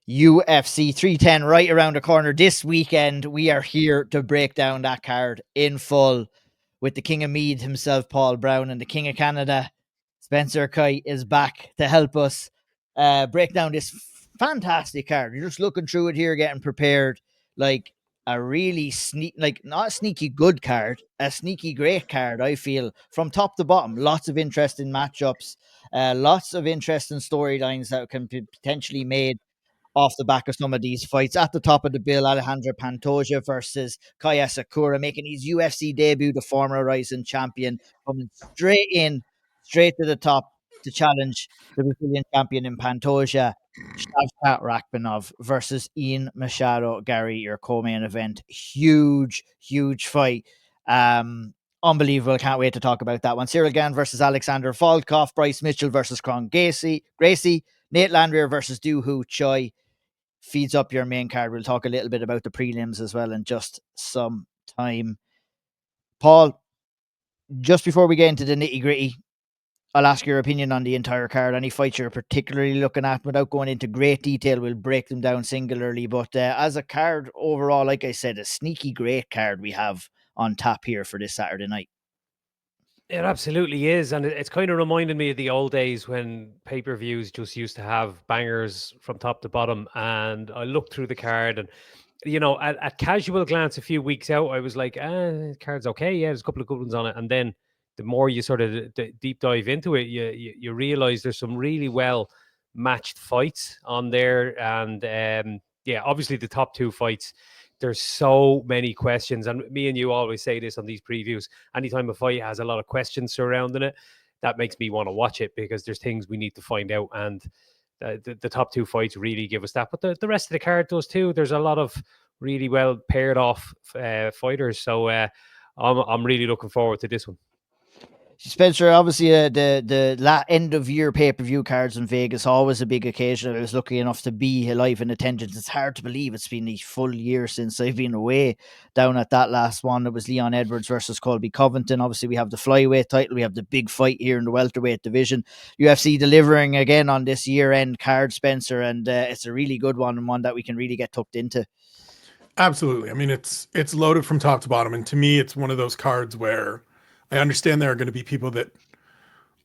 UFC 310 right around the corner this weekend. We are here to break down that card in full with the King of Mead himself, Paul Browne, and the King of Canada, Spencer Kyte, is back to help us break down this fantastic card. You're just looking through it here, getting prepared. Like a really not a sneaky good card, a sneaky great card, I feel, from top to bottom. Lots of interesting matchups, lots of interesting storylines that can be potentially made off the back of some of these fights. At the top of the bill, Alejandro Pantoja versus Kaya Sakura, making his UFC debut, the former rising champion, coming straight to the top to challenge the Brazilian champion in Pantoja. Shavkat Rakhmonov versus Ian Machado Gary, your co-main event. Huge fight. Unbelievable. Can't wait to talk about that one. Cyril Gane versus Alexander Volkov. Bryce Mitchell versus Kron Gracie. Nate Landwehr versus Doo Ho Choi feeds up your main card. We'll talk a little bit about the prelims as well in just some time. Paul, just before we get into the nitty gritty, I'll ask your opinion on the entire card. Any fights you're particularly looking at without going into great detail? We'll break them down singularly. But as a card overall, like I said, a sneaky great card we have on tap here for this Saturday night. It absolutely is. And it's kind of reminding me of the old days when pay-per-views just used to have bangers from top to bottom. And I looked through the card and, at casual glance a few weeks out, I was like, the card's okay. Yeah, there's a couple of good ones on it. And then the more you sort of deep dive into it, you realize there's some really well matched fights on there. And obviously the top two fights, there's so many questions, and me and you always say this on these previews. Anytime a fight has a lot of questions surrounding it, that makes me want to watch it because there's things we need to find out, and the top two fights really give us that. But the rest of the card does too. There's a lot of really well paired off fighters, so I'm really looking forward to this one. Spencer, obviously, the end of year pay per view cards in Vegas, always a big occasion. I was lucky enough to be alive in attendance. It's hard to believe it's been a full year since I've been away down at that last one. It was Leon Edwards versus Colby Covington. Obviously, we have the flyweight title. We have the big fight here in the welterweight division. UFC delivering again on this year end card, Spencer, and it's a really good one and one that we can really get tucked into. Absolutely. I mean, it's loaded from top to bottom. And to me, it's one of those cards where I understand there are going to be people that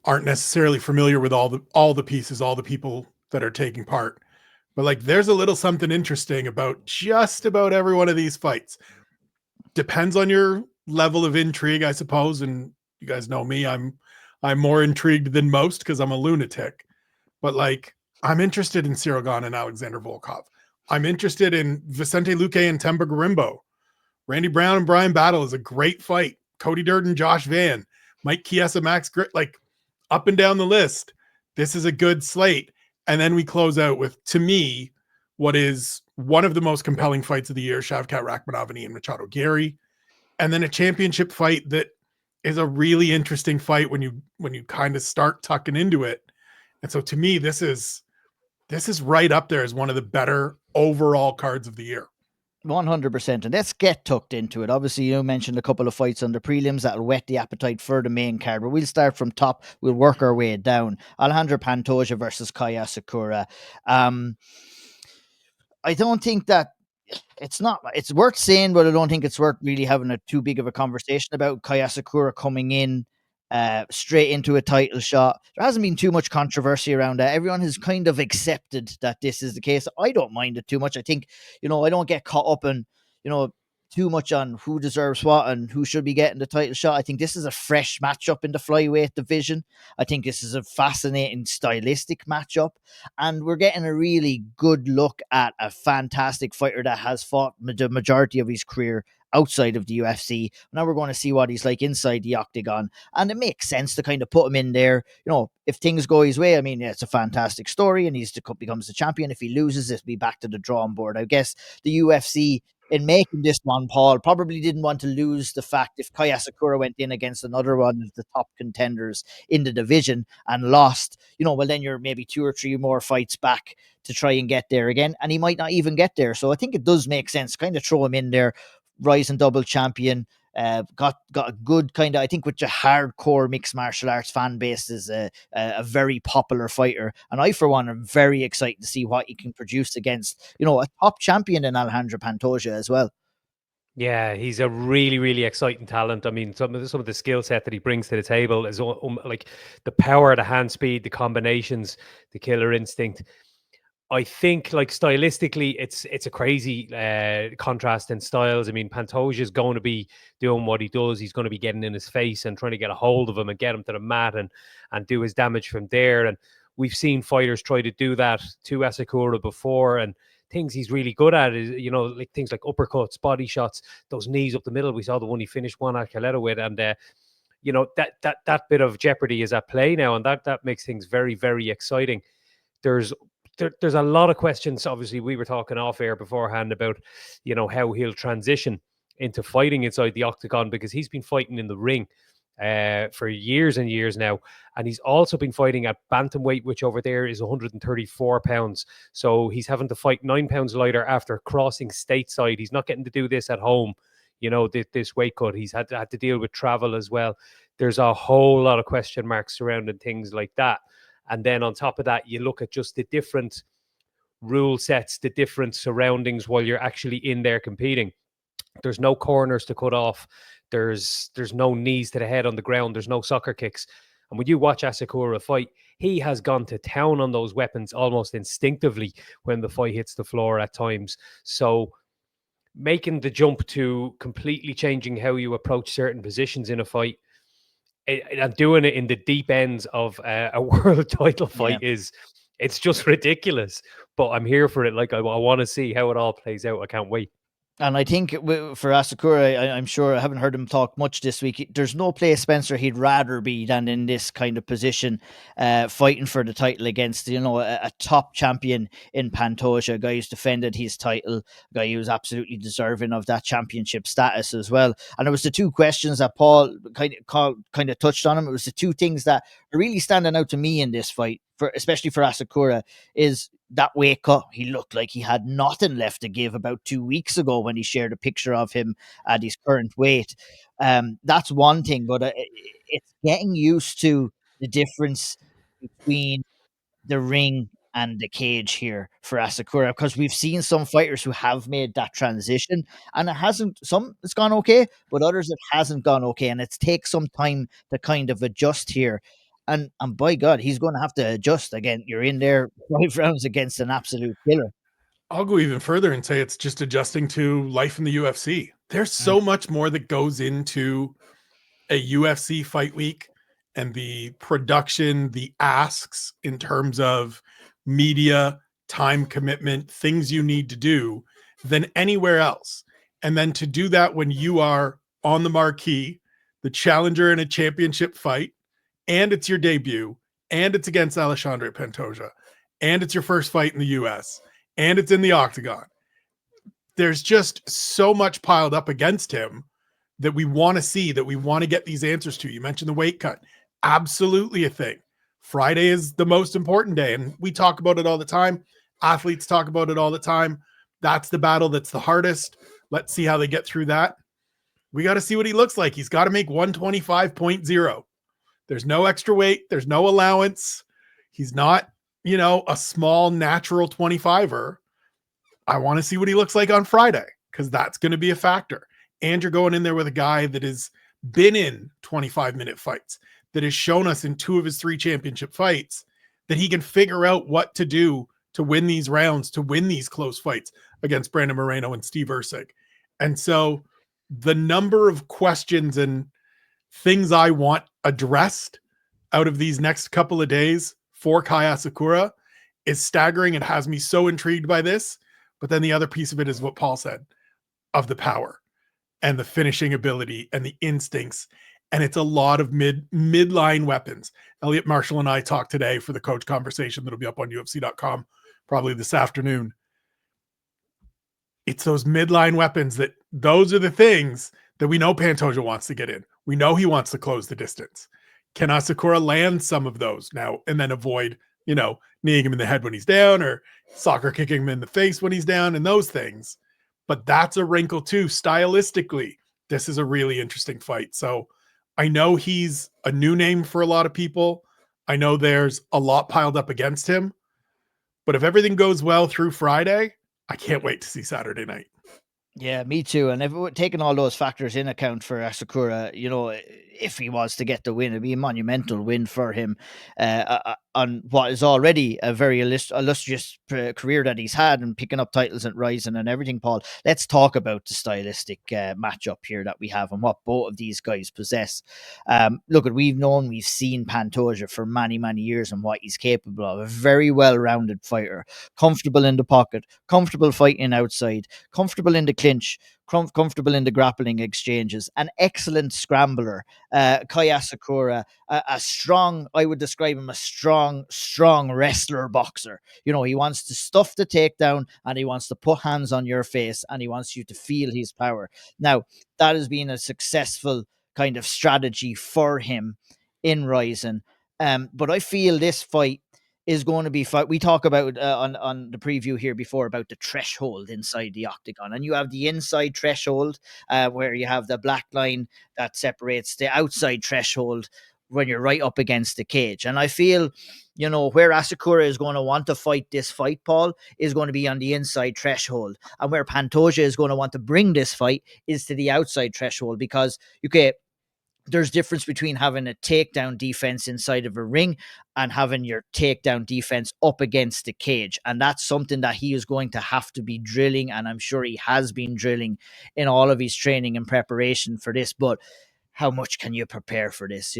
aren't necessarily familiar with all the pieces, all the people that are taking part. But like, there's a little something interesting about just about every one of these fights. Depends on your level of intrigue, I suppose. And you guys know me, I'm more intrigued than most because I'm a lunatic. But like, I'm interested in Cyril Gane and Alexander Volkov. I'm interested in Vicente Luque and Temba Garimbo. Randy Brown and Brian Battle is a great fight. Cody Durden, Josh Van, Mike Chiesa, Max Grit, like up and down the list. This is a good slate. And then we close out with, to me, what is one of the most compelling fights of the year, Shavkat Rakhmonov and Ian Machado Gary. And then a championship fight that is a really interesting fight when you kind of start tucking into it. And so to me, this is right up there as one of the better overall cards of the year. 100%. And let's get tucked into it. Obviously, you mentioned a couple of fights on the prelims that'll whet the appetite for the main card, but we'll start from top. We'll work our way down. Alejandro Pantoja versus Kaya Sakura. I don't think that it's worth saying, but I don't think it's worth really having a too big of a conversation about Kaya Sakura coming in straight into a title shot. There hasn't been too much controversy around that. Everyone has kind of accepted that this is the case. I don't mind it too much. I think, I don't get caught up in, too much on who deserves what and who should be getting the title shot. I think this is a fresh matchup in the flyweight division. I think this is a fascinating stylistic matchup, and we're getting a really good look at a fantastic fighter that has fought the majority of his career outside of the UFC. Now we're going to see what he's like inside the octagon, and it makes sense to kind of put him in there. If things go his way, I mean, it's a fantastic story, and becomes the champion. If he loses, it'll be back to the drawing board. I guess the UFC, in making this one, Paul, probably didn't want to lose the fact if Kaya Sakura went in against another one of the top contenders in the division and lost, well, then you're maybe 2 or 3 more fights back to try and get there again, and he might not even get there. So I think it does make sense to kind of throw him in there, rising double champion, got a good kind of, I think with the hardcore mixed martial arts fan base, is a very popular fighter. And I, for one, am very excited to see what he can produce against, a top champion in Alejandro Pantoja as well. Yeah, he's a really, really exciting talent. I mean, some of the skill set that he brings to the table is like the power, the hand speed, the combinations, the killer instinct. I think, like, stylistically, it's a crazy contrast in styles. I mean, Pantoja is going to be doing what he does. He's going to be getting in his face and trying to get a hold of him and get him to the mat and do his damage from there. And we've seen fighters try to do that to Asakura before, and things he's really good at is, like things like uppercuts, body shots, those knees up the middle. We saw the one he finished Juan Alcalera with, and that bit of jeopardy is at play now, and that makes things very, very exciting. There's a lot of questions. Obviously, we were talking off air beforehand about, how he'll transition into fighting inside the octagon, because he's been fighting in the ring for years and years now. And he's also been fighting at bantamweight, which over there is 134 pounds. So he's having to fight 9 pounds lighter after crossing stateside. He's not getting to do this at home, this weight cut. He's had to deal with travel as well. There's a whole lot of question marks surrounding things like that. And then on top of that, you look at just the different rule sets, the different surroundings while you're actually in there competing. There's no corners to cut off. There's no knees to the head on the ground. There's no soccer kicks. And when you watch Asakura fight, he has gone to town on those weapons almost instinctively when the fight hits the floor at times. So making the jump to completely changing how you approach certain positions in a fight, and doing it in the deep ends of a world title fight, it's just ridiculous. But I'm here for it. Like, I want to see how it all plays out. I can't wait. And I think for Asakura, I'm sure, I haven't heard him talk much this week. There's no place, Spencer, he'd rather be than in this kind of position, fighting for the title against, a top champion in Pantoja, a guy who's defended his title, a guy who's absolutely deserving of that championship status as well. And it was the two questions that Paul kind of touched on him. It was the two things that are really standing out to me in this fight, especially for Asakura, is that weight cut. He looked like he had nothing left to give about 2 weeks ago when he shared a picture of him at his current weight. That's one thing, but it's getting used to the difference between the ring and the cage here for Asakura, because we've seen some fighters who have made that transition and it's gone okay, but others it hasn't gone okay, and it takes some time to kind of adjust here. And by God, he's going to have to adjust again. You're in there 5 rounds against an absolute killer. I'll go even further and say it's just adjusting to life in the UFC. There's so much more that goes into a UFC fight week, and the production, the asks in terms of media, time commitment, things you need to do, than anywhere else. And then to do that when you are on the marquee, the challenger in a championship fight, and it's your debut, and it's against Alexandre Pantoja, and it's your first fight in the US, and it's in the octagon. There's just so much piled up against him that we want to see, that we want to get these answers to. You mentioned the weight cut. Absolutely a thing. Friday is the most important day, and we talk about it all the time. Athletes talk about it all the time. That's the battle that's the hardest. Let's see how they get through that. We got to see what he looks like. He's got to make 125.0. There's no extra weight. There's no allowance. He's not, a small natural 25er. I want to see what he looks like on Friday, because that's going to be a factor. And you're going in there with a guy that has been in 25-minute fights, that has shown us in 2 of his 3 championship fights that he can figure out what to do to win these rounds, to win these close fights against Brandon Moreno and Steve Erceg. And so the number of questions and things I want addressed out of these next couple of days for Kai Asakura is staggering. It has me so intrigued by this. But then the other piece of it is what Paul said, of the power and the finishing ability and the instincts. And it's a lot of midline weapons. Elliot Marshall and I talked today for the coach conversation that'll be up on UFC.com probably this afternoon. It's those midline weapons those are the things that we know Pantoja wants to get in. We know he wants to close the distance. Can Asakura land some of those now and then avoid, kneeing him in the head when he's down, or soccer kicking him in the face when he's down, and those things? But that's a wrinkle too, stylistically. this is a really interesting fight. So I know he's a new name for a lot of people. I know there's a lot piled up against him, but if everything goes well through Friday, I can't wait to see Saturday night. Yeah, me too. And if taking all those factors in account for Asakura, if he was to get the win, it'd be a monumental win for him on what is already a very illustrious career that he's had, and picking up titles at Ryzen and everything. Paul, let's talk about the stylistic matchup here that we have and what both of these guys possess. Look, we've seen Pantoja for many, many years and what he's capable of. A very well-rounded fighter, comfortable in the pocket, comfortable fighting outside, comfortable in the clinch, comfortable in the grappling exchanges, an excellent scrambler. Kyte Asakura, a strong, I would describe him a strong wrestler boxer. He wants to stuff the takedown, and he wants to put hands on your face, and he wants you to feel his power. Now, that has been a successful kind of strategy for him in Ryzen. But I feel this fight is going to be fight. We talk about on the preview here before about the threshold inside the octagon, and you have the inside threshold where you have the black line that separates the outside threshold when you're right up against the cage. And I feel, where Asakura is going to want to fight this fight, Paul, is going to be on the inside threshold, and where Pantoja is going to want to bring this fight is to the outside threshold, because there's difference between having a takedown defense inside of a ring and having your takedown defense up against the cage. And that's something that he is going to have to be drilling. And I'm sure he has been drilling in all of his training and preparation for this. But how much can you prepare for this?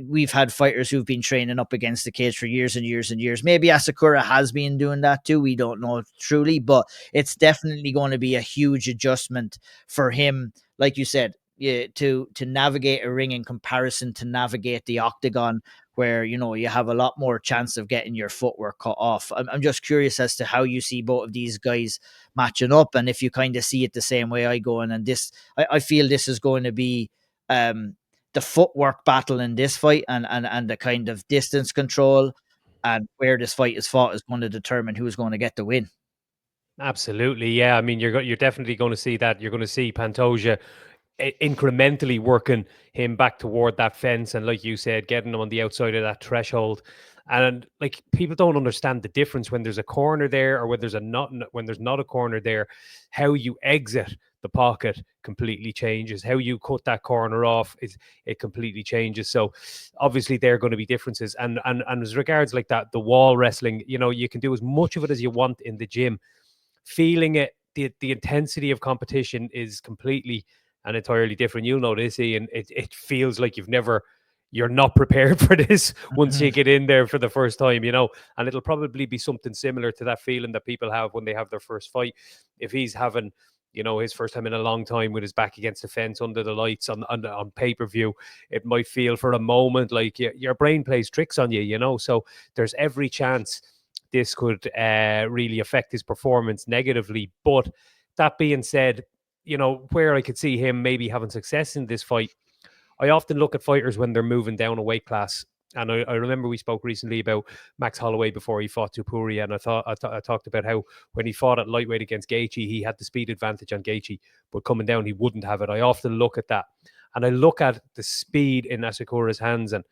We've had fighters who've been training up against the cage for years and years and years. Maybe Asakura has been doing that too. We don't know truly, but it's definitely going to be a huge adjustment for him. Like you said, to navigate a ring in comparison to navigate the octagon, where you have a lot more chance of getting your footwork cut off. I'm just curious as to how you see both of these guys matching up, and if you kind of see it the same way I go. And this, I feel this is going to be the footwork battle in this fight, and the kind of distance control and where this fight is fought is going to determine who's going to get the win. Absolutely, yeah. I mean, you're definitely going to see that. You're going to see Pantoja incrementally working him back toward that fence, and like you said, getting him on the outside of that threshold. And like, people don't understand the difference when there's a corner there or when there's not a corner there. How you exit the pocket completely changes. How you cut that corner off it completely changes. So obviously there are going to be differences. And as regards like that, the wall wrestling, you can do as much of it as you want in the gym. Feeling it, the intensity of competition is completely and entirely different. You'll know this, Ian. It feels like you're not prepared for this once you get in there for the first time, and it'll probably be something similar to that feeling that people have when they have their first fight. If he's having, his first time in a long time with his back against the fence under the lights on pay-per-view, it might feel for a moment like your brain plays tricks on you, so there's every chance this could really affect his performance negatively. But that being said, where I could see him maybe having success in this fight, I often look at fighters when they're moving down a weight class. And I remember we spoke recently about Max Holloway before he fought Tupuria, and I talked about how when he fought at lightweight against Gaethje, he had the speed advantage on Gaethje, but coming down, he wouldn't have it. I often look at that, and I look at the speed in Asakura's hands, and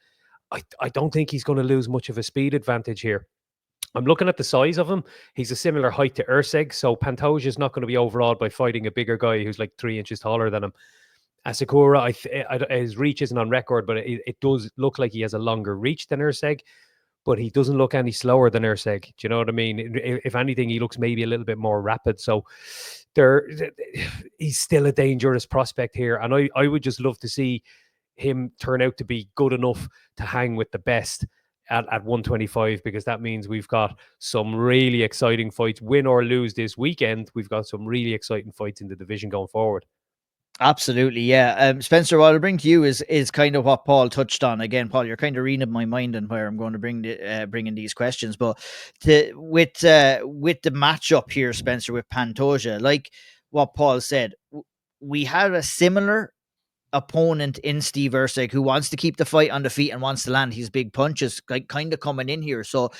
I don't think he's going to lose much of a speed advantage here. I'm looking at the size of him. He's a similar height to Erceg, so Pantoja is not going to be overawed by fighting a bigger guy who's like 3 inches taller than him. Asakura, his reach isn't on record, but it does look like he has a longer reach than Erceg, but he doesn't look any slower than Erceg. Do you know what I mean? If anything, he looks maybe a little bit more rapid. So he's still a dangerous prospect here, and I would just love to see him turn out to be good enough to hang with the best at 125, because that means we've got some really exciting fights, win or lose this weekend. We've got some really exciting fights in the division going forward. Absolutely, yeah. Spencer, what I'll bring to you is kind of what Paul touched on. Again, Paul, you're kind of reading my mind and where I'm going to bring in these questions. But with the matchup here, Spencer, with Pantoja, like what Paul said, we had a similar opponent in Steve Erceg who wants to keep the fight on the feet and wants to land his big punches, like kind of coming in here. So,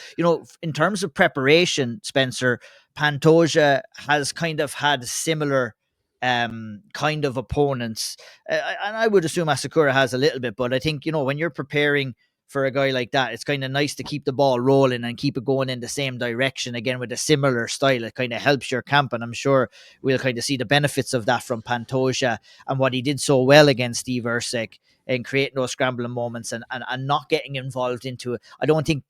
in terms of preparation, Spencer, Pantoja has kind of had similar kind of opponents. And I would assume Asakura has a little bit, but I think, when you're preparing for a guy like that, it's kind of nice to keep the ball rolling and keep it going in the same direction again with a similar style. It kind of helps your camp, and I'm sure we'll kind of see the benefits of that from Pantoja and what he did so well against Steve Erceg in creating those scrambling moments and not getting involved into it. I don't think,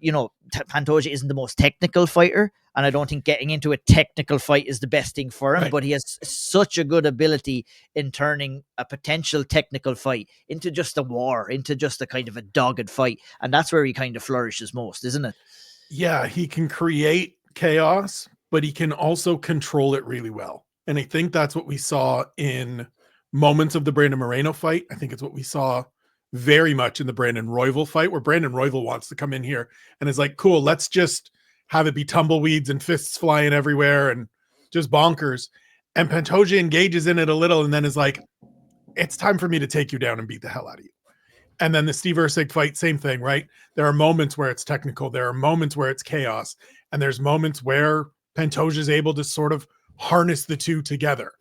Pantoja isn't the most technical fighter, and I don't think getting into a technical fight is the best thing for him, but he has such a good ability in turning a potential technical fight into just a war, into just a kind of a dogged fight. And that's where he kind of flourishes most, isn't it? Yeah, he can create chaos, but he can also control it really well. And I think that's what we saw in moments of the Brandon Moreno fight. I think it's what we saw very much in the Brandon Royval fight, where Brandon Royval wants to come in here and is like, cool, let's just have it be tumbleweeds and fists flying everywhere and just bonkers. And Pantoja engages in it a little and then is like, it's time for me to take you down and beat the hell out of you. And then the Steve Erceg fight, same thing, right? There are moments where it's technical. There are moments where it's chaos. And there's moments where Pantoja is able to sort of harness the two together.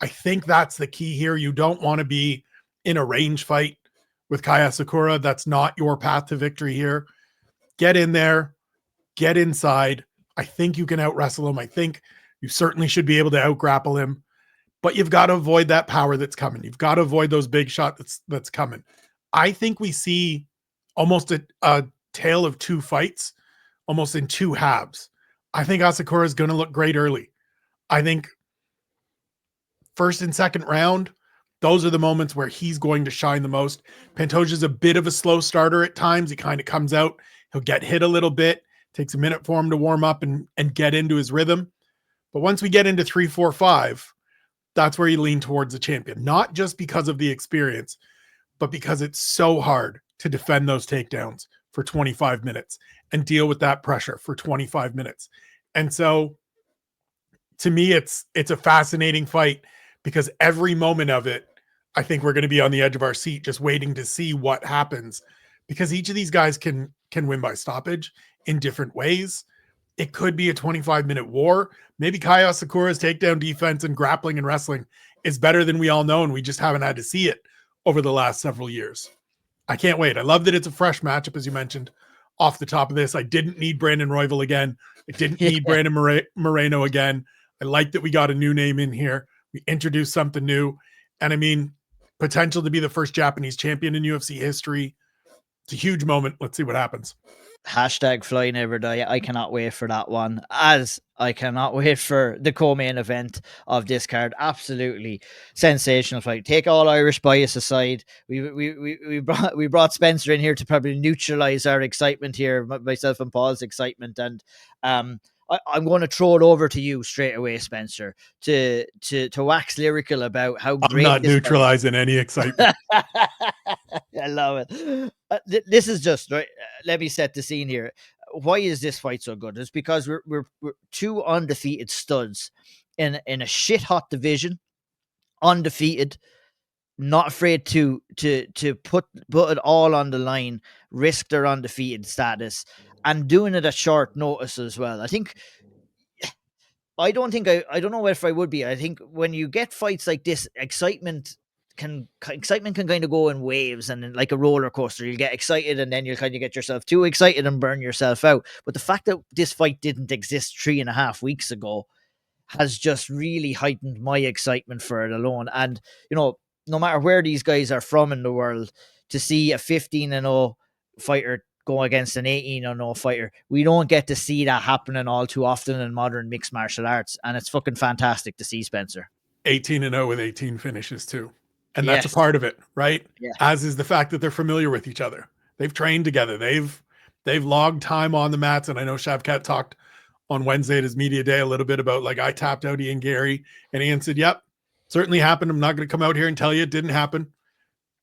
I think that's the key here. You don't want to be in a range fight with Kai Asakura. That's not your path to victory here. Get in there, get inside. I think you can out-wrestle him. I think you certainly should be able to out-grapple him. But you've got to avoid that power that's coming. You've got to avoid those big shots that's coming. I think we see almost a tale of two fights, almost in two halves. I think Asakura is going to look great early. I think first and second round, those are the moments where he's going to shine the most. Pantoja's a bit of a slow starter at times. He kind of comes out. He'll get hit a little bit. Takes a minute for him to warm up and get into his rhythm. But once we get into 3, 4, 5, that's where you lean towards the champion. Not just because of the experience, but because it's so hard to defend those takedowns for 25 minutes and deal with that pressure for 25 minutes. And so to me, it's a fascinating fight because every moment of it, I think we're going to be on the edge of our seat just waiting to see what happens, because each of these guys can win by stoppage in different ways. It could be a 25-minute war. Maybe Kai Asakura's takedown defense and grappling and wrestling is better than we all know, and we just haven't had to see it over the last several years. I can't wait. I love that it's a fresh matchup, as you mentioned, off the top of this. I didn't need Brandon Royval again. I didn't need Brandon Moreno again. I like that we got a new name in here. We introduced something new. And I mean, potential to be the first Japanese champion in UFC history. It's a huge moment. Let's see what happens. Hashtag fly never die. I cannot wait for that one, as I cannot wait for the co-main event of this card. Absolutely sensational fight. Take all Irish bias aside. We brought Spencer in here to probably neutralize our excitement here, myself and Paul's excitement, and I'm going to throw it over to you straight away, Spencer, to wax lyrical about how great. I'm not neutralizing any excitement. I love it. This is just right. Let me set the scene here. Why is this fight so good? It's because we're two undefeated studs in a shit hot division, undefeated, not afraid to put it all on the line, risk their undefeated status, and doing it at short notice as well. I don't know if I would be. I think when you get fights like this, excitement can kind of go in waves and like a roller coaster. You'll get excited and then you'll kind of get yourself too excited and burn yourself out. But the fact that this fight didn't exist 3.5 weeks ago has just really heightened my excitement for it alone. And, no matter where these guys are from in the world, to see a 15-0 fighter go against an 18-0 fighter, we don't get to see that happening all too often in modern mixed martial arts. And it's fucking fantastic to see, Spencer. 18-0 with 18 finishes too. And that's a part of it, right? Yeah. As is the fact that they're familiar with each other. They've trained together. They've logged time on the mats. And I know Shavkat talked on Wednesday at his media day a little bit about, like, I tapped out Ian Gary, and Ian said, yep, certainly happened. I'm not going to come out here and tell you it didn't happen.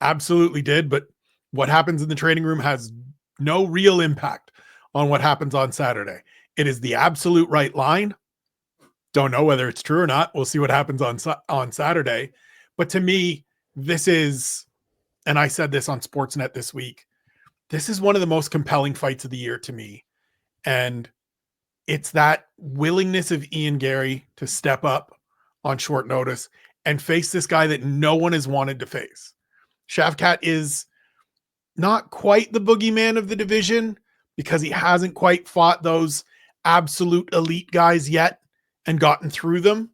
Absolutely did. But what happens in the training room has no real impact on what happens on Saturday. It is the absolute right line. Don't know whether it's true or not. We'll see what happens on Saturday. But to me, this is, and I said this on Sportsnet this week, this is one of the most compelling fights of the year to me. And it's that willingness of Ian Gary to step up on short notice and face this guy that no one has wanted to face. Shavkat is not quite the boogeyman of the division because he hasn't quite fought those absolute elite guys yet and gotten through them,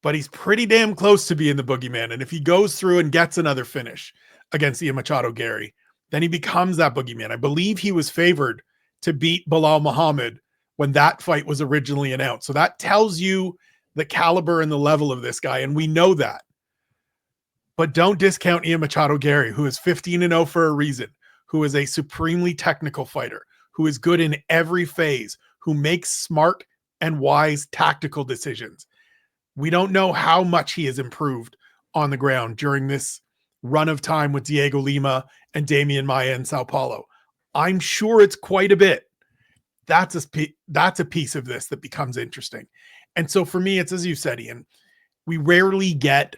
but he's pretty damn close to being the boogeyman. And if he goes through and gets another finish against Ian Machado Gary, then he becomes that boogeyman. I believe he was favored to beat Bilal Muhammad when that fight was originally announced. So that tells you the caliber and the level of this guy, and we know that. But don't discount Ian Machado Gary, who is 15-0 for a reason, who is a supremely technical fighter, who is good in every phase, who makes smart and wise tactical decisions. We don't know how much he has improved on the ground during this run of time with Diego Lima and Damian Maia in Sao Paulo. I'm sure it's quite a bit. That's a piece of this that becomes interesting. And so for me, it's as you said, Ian, we rarely get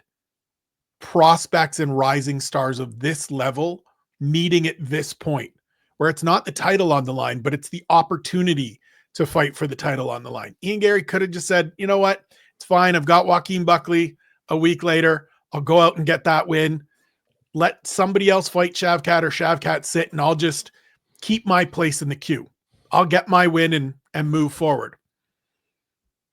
prospects and rising stars of this level meeting at this point, where it's not the title on the line, but it's the opportunity to fight for the title on the line. Ian Gary could have just said, you know what? It's fine. I've got Joaquin Buckley a week later. I'll go out and get that win. Let somebody else fight Shavkat, or Shavkat sit, and I'll just keep my place in the queue. I'll get my win and move forward.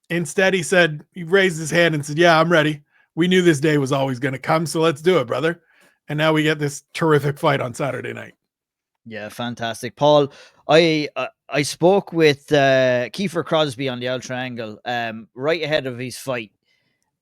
Instead, he raised his hand and said, yeah, I'm ready. We knew this day was always going to come, so let's do it, brother. And now we get this terrific fight on Saturday night. Yeah, fantastic. Paul, I spoke with Kiefer Crosby on the Out Triangle right ahead of his fight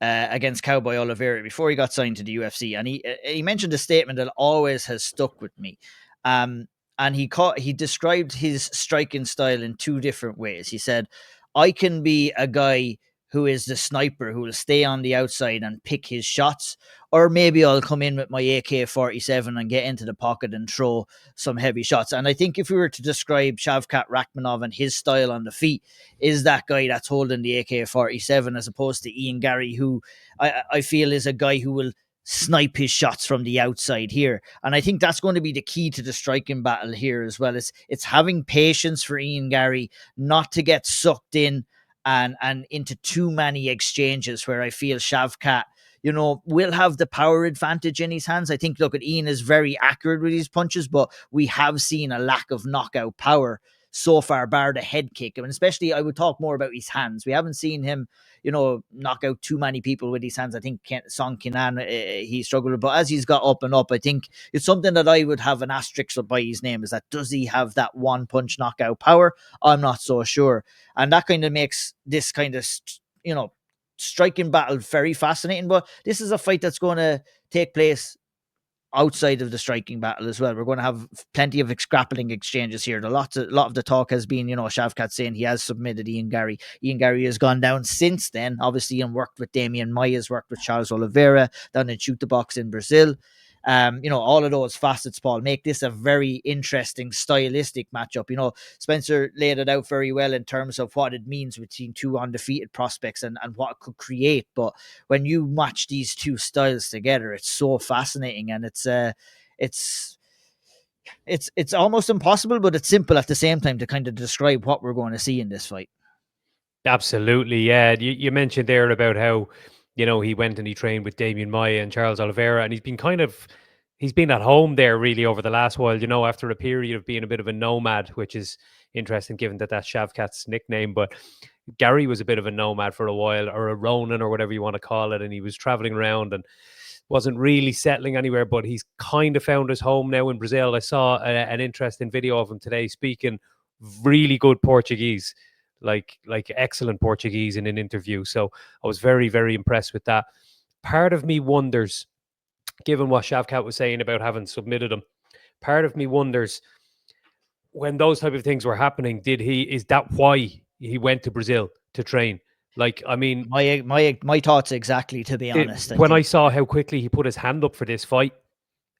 against Cowboy Oliveira before he got signed to the UFC, and he mentioned a statement that always has stuck with me. And he described his striking style in two different ways. He said, I can be a guy who is the sniper who will stay on the outside and pick his shots, or maybe I'll come in with my AK-47 and get into the pocket and throw some heavy shots. And I think if we were to describe Shavkat Rakhmonov and his style on the feet, is that guy that's holding the AK-47 as opposed to Ian Gary, who I feel is a guy who will snipe his shots from the outside here. And I think that's going to be the key to the striking battle here as well. It's having patience for Ian Gary, not to get sucked in and into too many exchanges where I feel Shavkat, will have the power advantage in his hands. I think, look, Ian is very accurate with his punches, but we have seen a lack of knockout power so far, bar the head kick. And especially, I would talk more about his hands. We haven't seen him, knock out too many people with his hands. I think Song Kinan, he struggled with, but as he's got up and up, I think it's something that I would have an asterisk by his name, is that, does he have that one punch knockout power? I'm not so sure. And that kind of makes this kind of, striking battle very fascinating. But this is a fight that's going to take place outside of the striking battle as well. We're going to have plenty of grappling exchanges here. A lot of the talk has been, Shavkat saying he has submitted Ian Gary. Ian Gary has gone down since then, obviously, and worked with Damian Maia, has worked with Charles Oliveira down in Shoot the Box in Brazil. All of those facets, Paul, make this a very interesting stylistic matchup. Spencer laid it out very well in terms of what it means between two undefeated prospects and what it could create. But when you match these two styles together, it's so fascinating, and it's almost impossible, but it's simple at the same time to kind of describe what we're going to see in this fight. Absolutely, yeah. You mentioned there about how, he went and he trained with Damian Maia and Charles Oliveira, and he's been at home there really over the last while, after a period of being a bit of a nomad, which is interesting given that that's Shavkat's nickname. But Gary was a bit of a nomad for a while, or a Ronin, or whatever you want to call it, and he was traveling around and wasn't really settling anywhere, but he's kind of found his home now in Brazil. I saw an interesting video of him today speaking really good Portuguese, like excellent Portuguese in an interview. So I was very, very impressed with that. Part of me wonders, given what Shavkat was saying about having submitted him, part of me wonders, when those type of things were happening, is that why he went to Brazil to train? Like, I mean, my thoughts exactly, to be honest. I saw how quickly he put his hand up for this fight,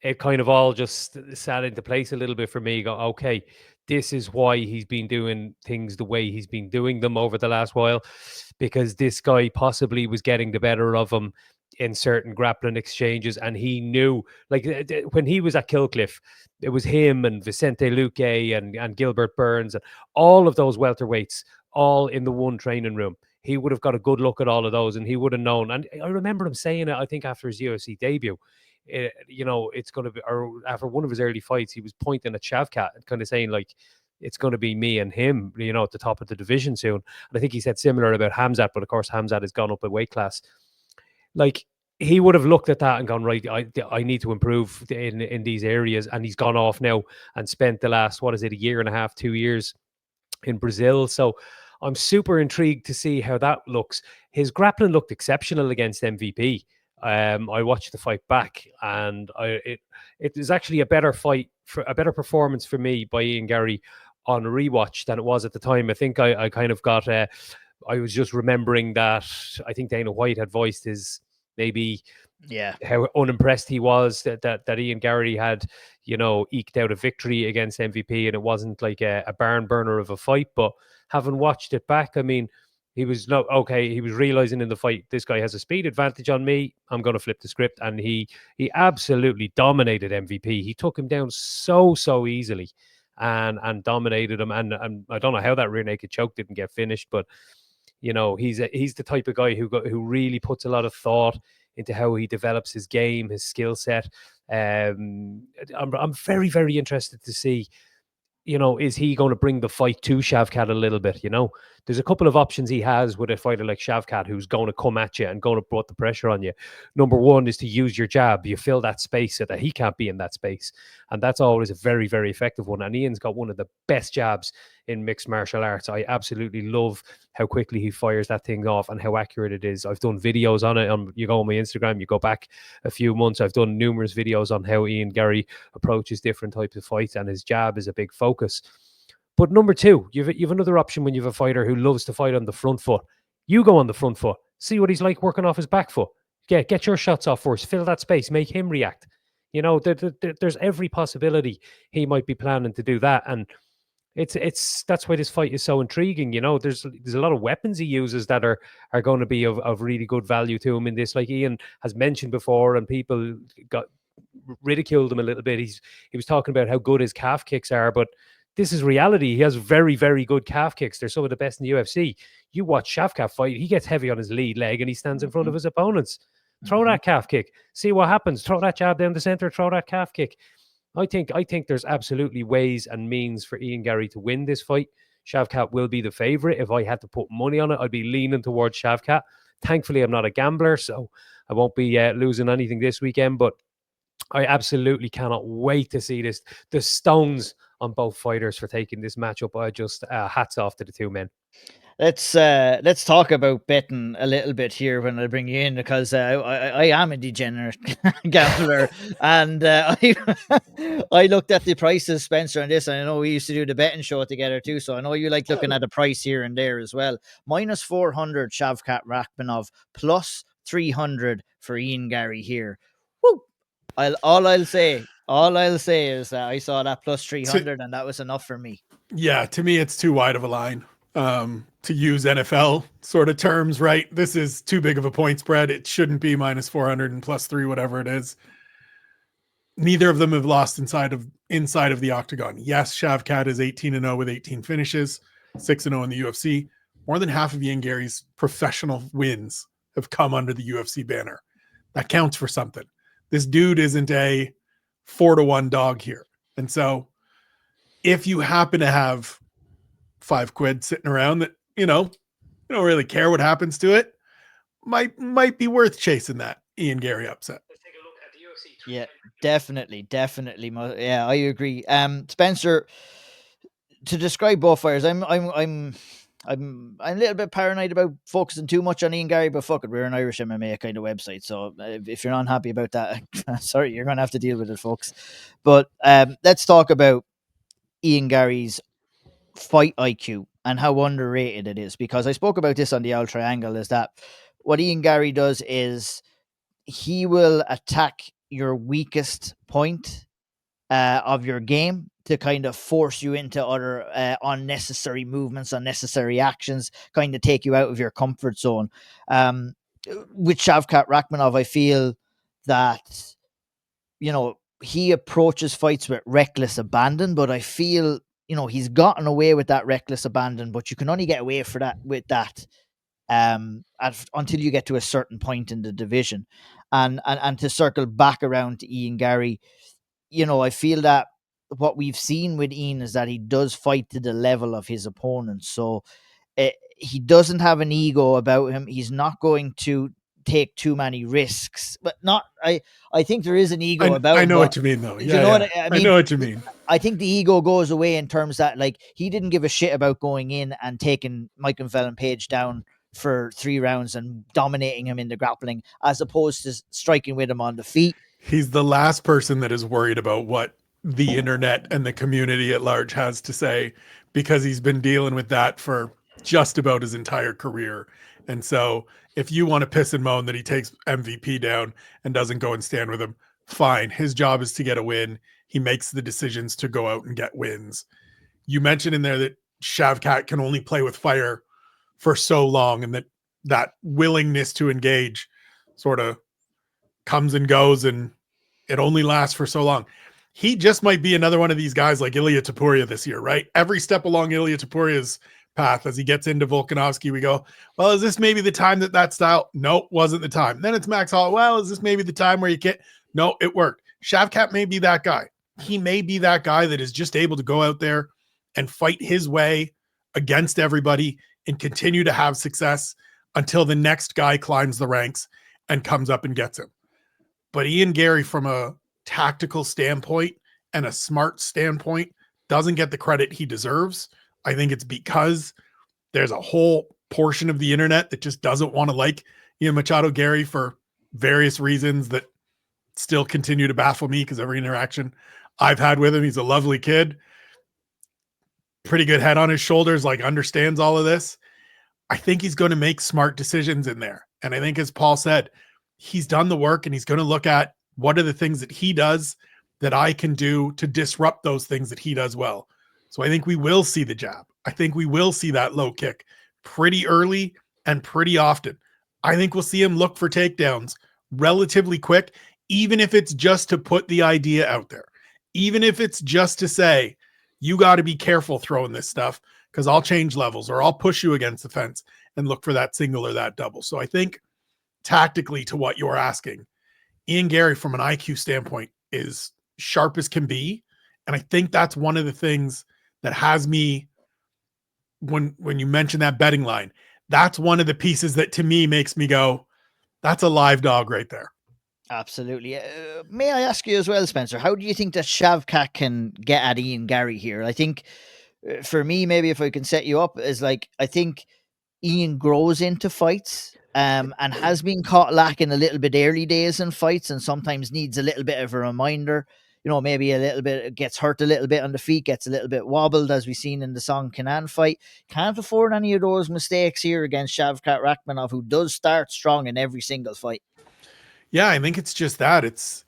it kind of all just sat into place a little bit for me. Go, okay, this is why he's been doing things the way he's been doing them over the last while, because this guy possibly was getting the better of him in certain grappling exchanges, and he knew, like when he was at Killcliff, it was him and Vicente Luque and Gilbert Burns and all of those welterweights all in the one training room. He would have got a good look at all of those, and he would have known. And I remember him saying it, I think, after his UFC debut. It's going to be, or after one of his early fights, he was pointing at Shavkat and kind of saying, like, it's going to be me and him, at the top of the division soon. And I think he said similar about Hamzat, but of course Hamzat has gone up a weight class. Like, he would have looked at that and gone, right, I need to improve in these areas. And he's gone off now and spent the last, a year and a half, 2 years in Brazil. So I'm super intrigued to see how that looks. His grappling looked exceptional against MVP. I watched the fight back, and it is actually a better fight, for a better performance for me by Ian Garry on rewatch than it was at the time. I think I kind of got I was just remembering that I think Dana White had voiced his maybe how unimpressed he was that Ian Garry had, eked out a victory against MVP, and it wasn't like a barn burner of a fight. But having watched it back, I mean, he was he was realizing in the fight, this guy has a speed advantage on me. I'm going to flip the script. And he absolutely dominated MVP. He took him down so easily and dominated him. And I don't know how that rear naked choke didn't get finished, but he's the type of guy who really puts a lot of thought into how he develops his game, his skill set. I'm very, very interested to see, is he going to bring the fight to Shavkat a little bit? There's a couple of options he has with a fighter like Shavkat, who's going to come at you and going to put the pressure on you. Number one is to use your jab. You fill that space so that he can't be in that space. And that's always a very, very effective one. And Ian's got one of the best jabs in mixed martial arts. I absolutely love how quickly he fires that thing off and how accurate it is. I've done videos on it. You go on my Instagram, you go back a few months, I've done numerous videos on how Ian Garry approaches different types of fights, and his jab is a big focus. But number two, you've another option when you have a fighter who loves to fight on the front foot. You go on the front foot. See what he's like working off his back foot. Get your shots off first. Fill that space. Make him react. There's every possibility he might be planning to do that. And that's why this fight is so intriguing. There's a lot of weapons he uses that are going to be of really good value to him in this. Like Ian has mentioned before, and people ridiculed him a little bit. He was talking about how good his calf kicks are, but this is reality. He has very, very good calf kicks. They're some of the best in the UFC. You watch Shavkat fight, he gets heavy on his lead leg and he stands in front of his opponents. Throw that calf kick. See what happens. Throw that jab down the center. Throw that calf kick. I think there's absolutely ways and means for Ian Garry to win this fight. Shavkat will be the favorite. If I had to put money on it, I'd be leaning towards Shavkat. Thankfully, I'm not a gambler, so I won't be losing anything this weekend. But I absolutely cannot wait to see this. The stones on both fighters for taking this matchup. I just hats off to the two men. Let's talk about betting a little bit here when I bring you in, because I am a degenerate gambler, and I looked at the prices, Spencer, on this, and I know we used to do the betting show together too, so I know you like looking at a price here and there as well. -400 Shavkat Rakhmonov, +300 for Ian Garry here. Woo! All I'll say is that I saw that +300 and that was enough for me. Yeah, to me it's too wide of a line. To use NFL sort of terms, right? This is too big of a point spread. It shouldn't be -400 and +3, whatever it is. Neither of them have lost inside of the octagon. Yes, Shavkat is 18-0 with 18 finishes, 6-0 in the UFC. More than half of Ian Garry's professional wins have come under the UFC banner. That counts for something. This dude isn't a 4-1 dog here. And so if you happen to have £5 sitting around that, you don't really care what happens to it, might be worth chasing that Ian Garry upset. Let's take a look at the UFC. Yeah, definitely. Yeah, I agree. Spencer, to describe both fighters, I'm a little bit paranoid about focusing too much on Ian Garry, but fuck it, we're an Irish MMA kind of website, so if you're not happy about that, sorry, you're gonna have to deal with it, folks. But let's talk about Ian Garry's fight IQ and how underrated it is, because I spoke about this on the Owl Triangle, is that what Ian Garry does is he will attack your weakest point of your game to kind of force you into other unnecessary movements, unnecessary actions, kind of take you out of your comfort zone. With Shavkat Rakhmonov, I feel that, he approaches fights with reckless abandon, but I feel he's gotten away with that reckless abandon, but you can only get away with that until you get to a certain point in the division. And to circle back around to Ian Gary, I feel that what we've seen with Ian is that he does fight to the level of his opponents. So he doesn't have an ego about him. He's not going to take too many risks, but I think there is an ego about him. I know what you mean, though. You know what I mean? I know what you mean. I think the ego goes away in terms that, like, he didn't give a shit about going in and taking Michael Fallon Page down for 3 rounds and dominating him in the grappling, as opposed to striking with him on the feet. He's the last person that is worried about what the internet and the community at large has to say, because he's been dealing with that for just about his entire career. And so if you want to piss and moan that he takes MVP down and doesn't go and stand with him, fine. His job is to get a win. He makes the decisions to go out and get wins. You mentioned in there that Shavkat can only play with fire for so long, and that willingness to engage sort of comes and goes, and it only lasts for so long. He just might be another one of these guys like Ilya Topuria this year, right? Every step along Ilya Topuria's path as he gets into Volkanovski, we go, well, is this maybe the time that style? Nope, wasn't the time. Then it's Max Holloway. Well, is this maybe the time where you can't? No, it worked. Shavkat may be that guy. He may be that guy that is just able to go out there and fight his way against everybody and continue to have success until the next guy climbs the ranks and comes up and gets him. But Ian Gary, from a tactical standpoint and a smart standpoint, doesn't get the credit he deserves. I think it's because there's a whole portion of the internet that just doesn't want to like Ian Machado Gary for various reasons that still continue to baffle me, because every interaction I've had with him, he's a lovely kid, pretty good head on his shoulders, like understands all of this. I think he's going to make smart decisions in there. And I think, as Paul said, he's done the work, and he's going to look at what are the things that he does that I can do to disrupt those things that he does well. So I think we will see the jab. I think we will see that low kick pretty early and pretty often. I think we'll see him look for takedowns relatively quick, even if it's just to put the idea out there, even if it's just to say, you got to be careful throwing this stuff, because I'll change levels, or I'll push you against the fence and look for that single or that double. So I think tactically, to what you're asking, Ian Gary, from an IQ standpoint, is sharp as can be. And I think that's one of the things that has me, when you mention that betting line, that's one of the pieces that to me makes me go, that's a live dog right there. Absolutely. May I ask you as well, Spencer, how do you think that Shavkat can get at Ian Gary here? I think for me, maybe if I can set you up, is like, I think Ian grows into fights and has been caught lacking a little bit early days in fights, and sometimes needs a little bit of a reminder. Maybe a little bit, gets hurt a little bit on the feet, gets a little bit wobbled, as we've seen in the Song Kenan fight. Can't afford any of those mistakes here against Shavkat Rakhmonov, who does start strong in every single fight. Yeah, I think it's just that. It's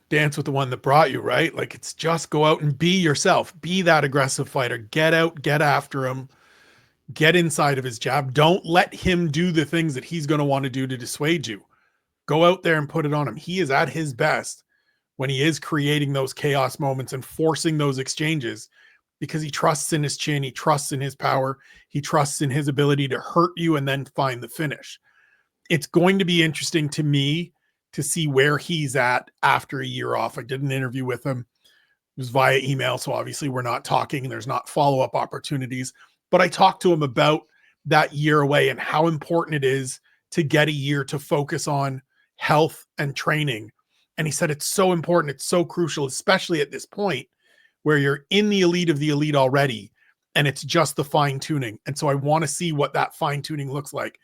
dance with the one that brought you, right? Like, it's just go out and be yourself. Be that aggressive fighter. Get out, get after him. Get inside of his jab. Don't let him do the things that he's going to want to do to dissuade you. Go out there and put it on him. He is at his best when he is creating those chaos moments and forcing those exchanges, because he trusts in his chin. He trusts in his power. He trusts in his ability to hurt you and then find the finish. It's going to be interesting to me to see where he's at after a year off. I did an interview with him. It was via email, so obviously we're not talking and there's not follow-up opportunities. But I talked to him about that year away and how important it is to get a year to focus on health and training. And he said it's so important. It's so crucial, especially at this point where you're in the elite of the elite already, and it's just the fine tuning. And so I want to see what that fine tuning looks like,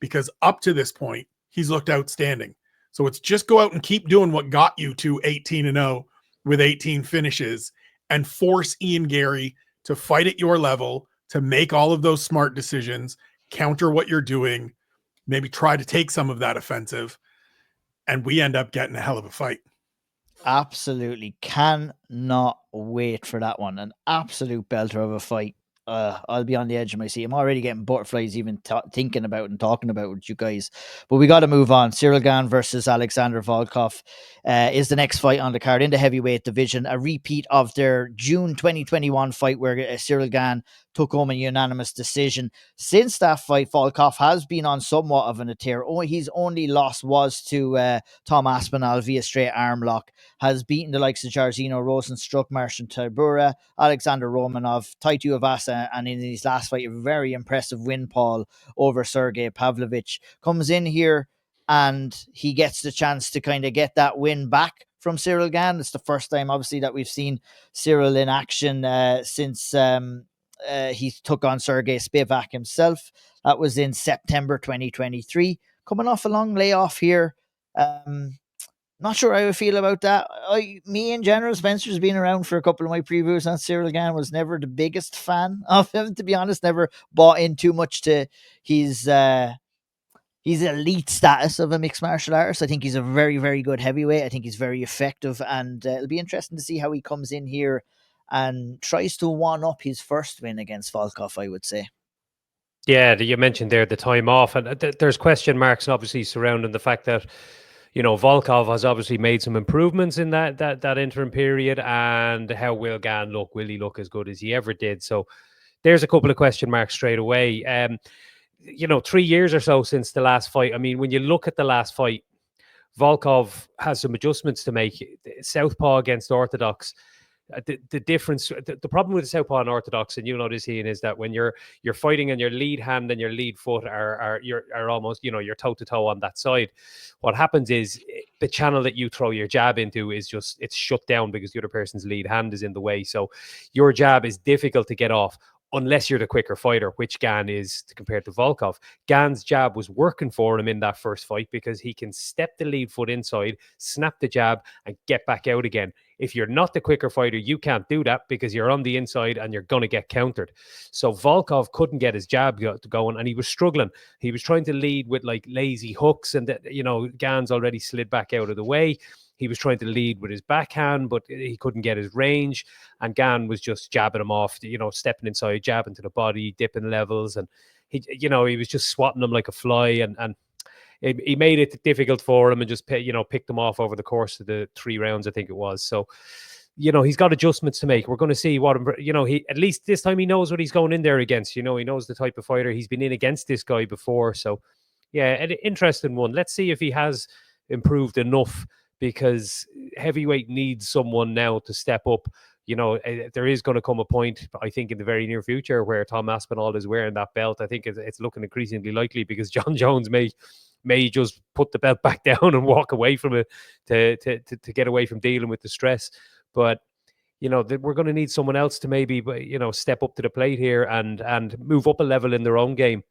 because up to this point, he's looked outstanding. So it's just go out and keep doing what got you to 18-0 with 18 finishes, and force Ian Gary to fight at your level, to make all of those smart decisions, counter what you're doing, maybe try to take some of that offensive, and we end up getting a hell of a fight. Absolutely. Cannot wait for that one. An absolute belter of a fight. I'll be on the edge of my seat. I'm already getting butterflies even thinking about and talking about with you guys. But we got to move on. Cyril Gane versus Alexander Volkov is the next fight on the card in the heavyweight division. A repeat of their June 2021 fight where Cyril Gane took home a unanimous decision. Since that fight, Volkov has been on somewhat of a tear. His only loss was to Tom Aspinall via straight arm lock. Has beaten the likes of Jairzinho Rosenstruck, Marcin Tybura, Alexander Romanov, Taito Avasa, and in his last fight, a very impressive win, Paul, over Sergey Pavlovich. Comes in here and he gets the chance to kind of get that win back from Cyril Gane. It's the first time, obviously, that we've seen Cyril in action since he took on Sergey Spivak himself. That was in September 2023. Coming off a long layoff here. Not sure how I feel about that. Me in general, Spencer's been around for a couple of my previews on Cyril Gane, was never the biggest fan of him, to be honest. Never bought in too much to his elite status of a mixed martial artist. I think he's a very, very good heavyweight. I think he's very effective, and it'll be interesting to see how he comes in here and tries to one-up his first win against Volkov, I would say. Yeah, you mentioned there the time off, and there's question marks obviously surrounding the fact that, you know, Volkov has obviously made some improvements in that interim period, and how will Gane look? Will he look as good as he ever did? So there's a couple of question marks straight away. You know, 3 years or so since the last fight. I mean, when you look at the last fight, Volkov has some adjustments to make. Southpaw against Orthodox. The difference, the problem with the Southpaw and Orthodox, and you know this, Ian, is that when you're fighting and your lead hand and your lead foot are almost, you know, you're toe to toe on that side. What happens is the channel that you throw your jab into is it's shut down because the other person's lead hand is in the way. So your jab is difficult to get off unless you're the quicker fighter, which Gane is compared to Volkov. Gane's jab was working for him in that first fight because he can step the lead foot inside, snap the jab, and get back out again. If you're not the quicker fighter, you can't do that because you're on the inside and you're going to get countered. So Volkov couldn't get his jab going, and he was struggling. He was trying to lead with like lazy hooks, and you know, Gane's already slid back out of the way. He was trying to lead with his backhand, but he couldn't get his range. And Gane was just jabbing him off, you know, stepping inside, jabbing to the body, dipping levels. And he was just swatting him like a fly. And he made it difficult for him and just, you know, picked him off over the course of the 3 rounds, I think it was. So, you know, he's got adjustments to make. We're going to see what, you know, he, at least this time he knows what he's going in there against. You know, he knows the type of fighter. He's been in against this guy before. So, yeah, an interesting one. Let's see if he has improved enough, because heavyweight needs someone now to step up. You know, there is going to come a point, I think, in the very near future where Tom Aspinall is wearing that belt. I think it's looking increasingly likely because John Jones may just put the belt back down and walk away from it to get away from dealing with the stress. But, you know, we're going to need someone else to maybe, you know, step up to the plate here and move up a level in their own game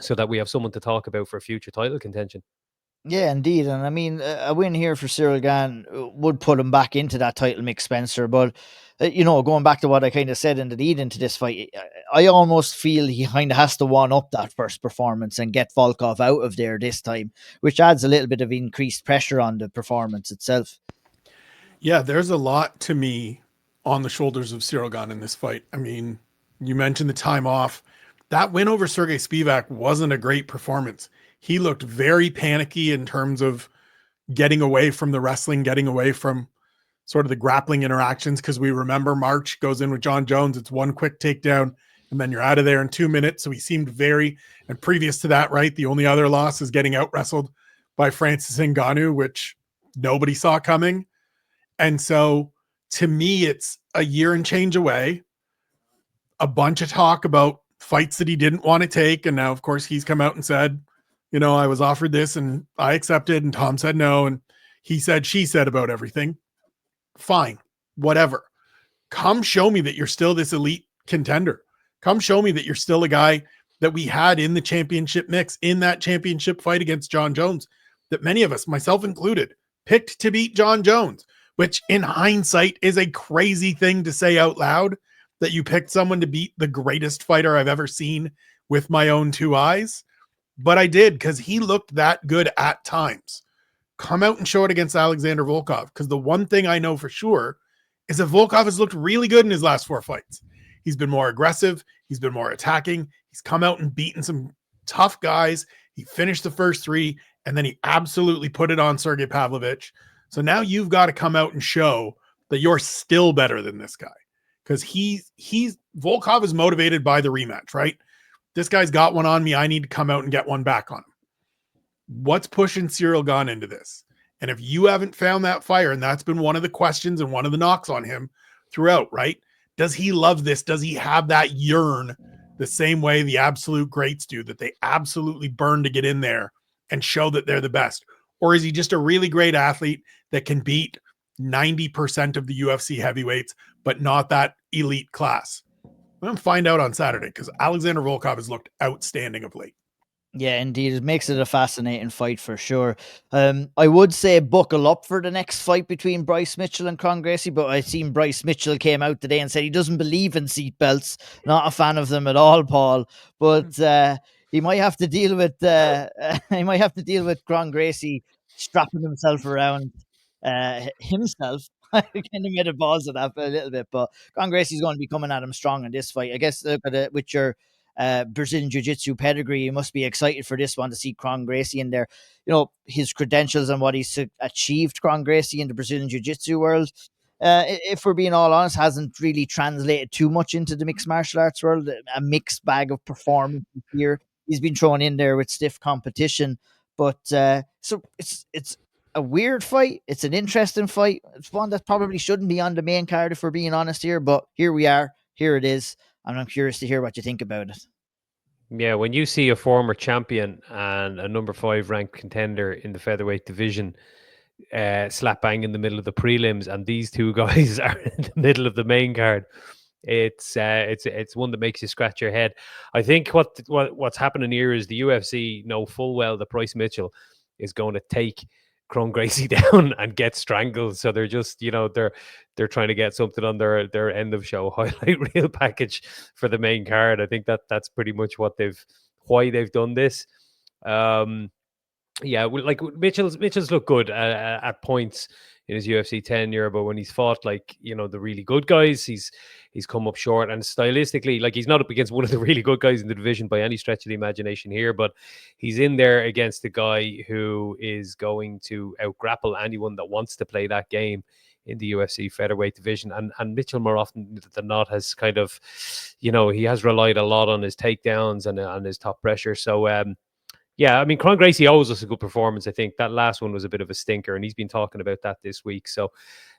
so that we have someone to talk about for future title contention. Yeah, indeed. And I mean, a win here for Cyril Gane would put him back into that title mix, Spencer. But, you know, going back to what I kind of said in the lead into this fight, I almost feel he kind of has to one up that first performance and get Volkov out of there this time, which adds a little bit of increased pressure on the performance itself. Yeah, there's a lot to me on the shoulders of Cyril Gane in this fight. I mean, you mentioned the time off. That win over Sergey Spivak wasn't a great performance. He looked very panicky in terms of getting away from the wrestling, getting away from sort of the grappling interactions, because we remember March goes in with John Jones. It's one quick takedown, and then you're out of there in 2 minutes. So he seemed very, and previous to that, right, the only other loss is getting out wrestled by Francis Ngannou, which nobody saw coming. And so to me, it's a year and change away, a bunch of talk about fights that he didn't want to take. And now, of course, he's come out and said, you know, I was offered this and I accepted, and Tom said no, and he said, she said about everything. Fine, whatever. Come show me that you're still this elite contender. Come show me that you're still a guy that we had in the championship mix, in that championship fight against John Jones, that many of us, myself included, picked to beat John Jones, which in hindsight is a crazy thing to say out loud, that you picked someone to beat the greatest fighter I've ever seen with my own 2 eyes. But I did, because he looked that good at times. Come out and show it against Alexander Volkov, because the one thing I know for sure is that Volkov has looked really good in his last 4 fights. He's been more aggressive. He's been more attacking. He's come out and beaten some tough guys. He finished the first 3, and then he absolutely put it on Sergey Pavlovich. So now you've got to come out and show that you're still better than this guy, because Volkov is motivated by the rematch, right? This guy's got one on me. I need to come out and get one back on him. What's pushing Cyril Gane into this? And if you haven't found that fire, and that's been one of the questions and one of the knocks on him throughout, right? Does he love this? Does he have that yearn the same way the absolute greats do, that they absolutely burn to get in there and show that they're the best? Or is he just a really great athlete that can beat 90% of the UFC heavyweights, but not that elite class? We're going to find out on Saturday, because Alexander Volkov has looked outstanding of late. Yeah, indeed. It makes it a fascinating fight for sure. I would say buckle up for the next fight between Bryce Mitchell and Kron Gracie, but I seen Bryce Mitchell came out today and said he doesn't believe in seatbelts. Not a fan of them at all, Paul. But he might have to deal with Kron Gracie strapping himself around himself. I kind of made a pause of that for a little bit, but Kron Gracie's going to be coming at him strong in this fight. I guess look at it with your Brazilian Jiu-Jitsu pedigree, you must be excited for this one, to see Kron Gracie in there. You know, his credentials and what he's achieved, Kron Gracie, in the Brazilian Jiu-Jitsu world, if we're being all honest, hasn't really translated too much into the mixed martial arts world. A mixed bag of performance here. He's been thrown in there with stiff competition, but so it's a weird fight. It's an interesting fight. It's one that probably shouldn't be on the main card, if we're being honest here, but here we are. Here it is. And I'm curious to hear what you think about it. Yeah, when you see a former champion and a number 5 ranked contender in the featherweight division slap bang in the middle of the prelims, and these two guys are in the middle of the main card, it's one that makes you scratch your head. I think what's happening here is the UFC know full well that Bryce Mitchell is going to take Kron Gracie down and get strangled. So they're just, they're trying to get something on their end of show highlight reel package for the main card. I think that's pretty much why they've done this. Yeah, like Mitchell's looked good at points in his UFC tenure, but when he's fought the really good guys, he's come up short. And stylistically, he's not up against one of the really good guys in the division by any stretch of the imagination here, but he's in there against a guy who is going to out-grapple anyone that wants to play that game in the UFC featherweight division. And Mitchell, more often than not, has kind of, he has relied a lot on his takedowns and on his top pressure. So, yeah, I mean, Kron Gracie owes us a good performance. I think that last one was a bit of a stinker, and he's been talking about that this week. So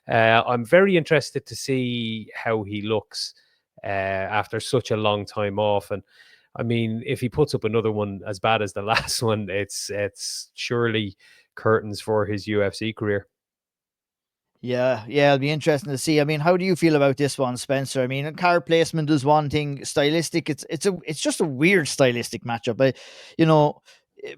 I'm very interested to see how he looks after such a long time off. And I mean, if he puts up another one as bad as the last one, it's surely curtains for his UFC career. Yeah, it'll be interesting to see. I mean, how do you feel about this one, Spencer? I mean, card placement is one thing. Stylistic, it's just a weird stylistic matchup. But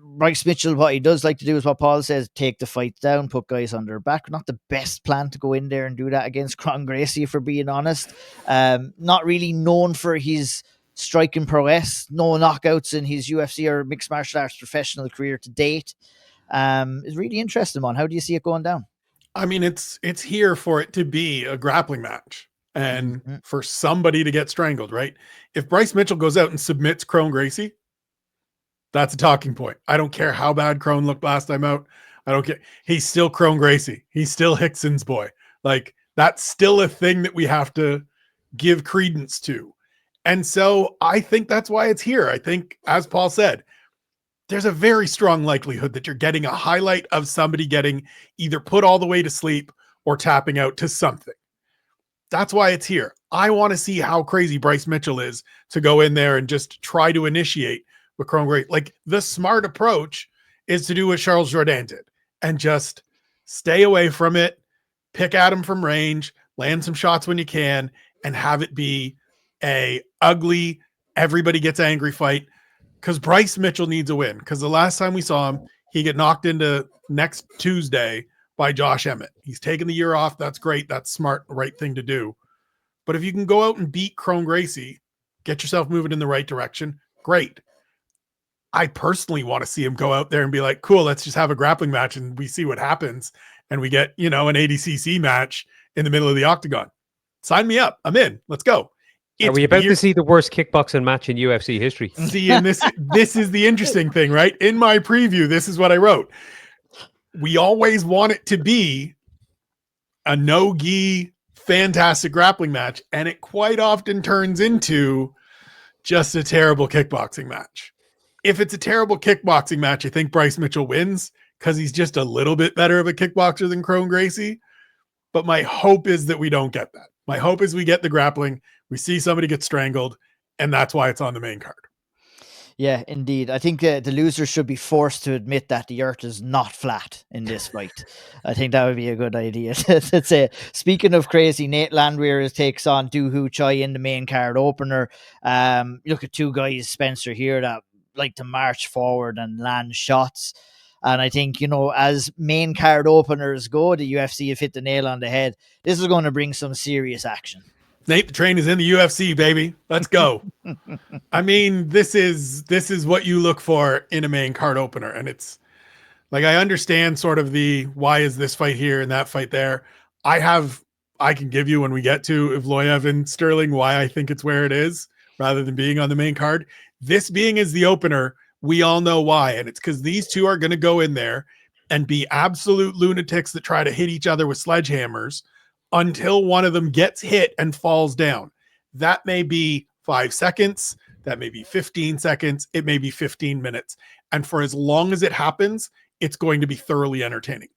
Bryce Mitchell, what he does like to do is what Paul says: take the fight down, put guys on their back. Not the best plan to go in there and do that against Kron Gracie, for being honest. Not really known for his striking prowess. No knockouts in his UFC or mixed martial arts professional career to date. It's really interesting one. How do you see it going down? I mean, it's here for it to be a grappling match and for somebody to get strangled, right? If Bryce Mitchell goes out and submits Kron Gracie, that's a talking point. I don't care how bad Kron looked last time out. I don't care. He's still Kron Gracie. He's still Hickson's boy. That's still a thing that we have to give credence to. And so I think that's why it's here. I think, as Paul said, there's a very strong likelihood that you're getting a highlight of somebody getting either put all the way to sleep or tapping out to something. That's why it's here. I want to see how crazy Bryce Mitchell is to go in there and just try to initiate with Kron Gracie. The smart approach is to do what Charles Jourdain did and just stay away from it, pick at him from range, land some shots when you can, and have it be a ugly, everybody gets angry fight. Because Bryce Mitchell needs a win. Because the last time we saw him, he get knocked into next Tuesday by Josh Emmett. He's taken the year off. That's great. That's smart, right thing to do. But if you can go out and beat Kron Gracie, get yourself moving in the right direction, great. I personally want to see him go out there and be like, cool, let's just have a grappling match and we see what happens. And we get, an ADCC match in the middle of the octagon. Sign me up. I'm in. Let's go. Are we about to see the worst kickboxing match in UFC history? See, and this is the interesting thing, right? In my preview, this is what I wrote. We always want it to be a no-gi, fantastic grappling match, and it quite often turns into just a terrible kickboxing match. If it's a terrible kickboxing match, I think Bryce Mitchell wins because he's just a little bit better of a kickboxer than Crone Gracie. But my hope is that we don't get that. My hope is we get the grappling, we see somebody get strangled, and that's why it's on the main card. Yeah, indeed. I think the loser should be forced to admit that the earth is not flat in this fight. I think that would be a good idea to say. Speaking of crazy, Nate Landwehr takes on Do Hoo Choi in the main card opener. Look at two guys, Spencer, here that like to march forward and land shots. And I think, as main card openers go, the UFC have hit the nail on the head. This is going to bring some serious action. Nate, the train is in the UFC, baby. Let's go. I mean, this is what you look for in a main card opener. And it's like, I understand sort of the, why is this fight here and that fight there? I can give you when we get to Evloev and Sterling, why I think it's where it is rather than being on the main card. This being as the opener, we all know why. And it's because these two are going to go in there and be absolute lunatics that try to hit each other with sledgehammers until one of them gets hit and falls down. That may be 5 seconds. That may be 15 seconds. It may be 15 minutes. And for as long as it happens, it's going to be thoroughly entertaining.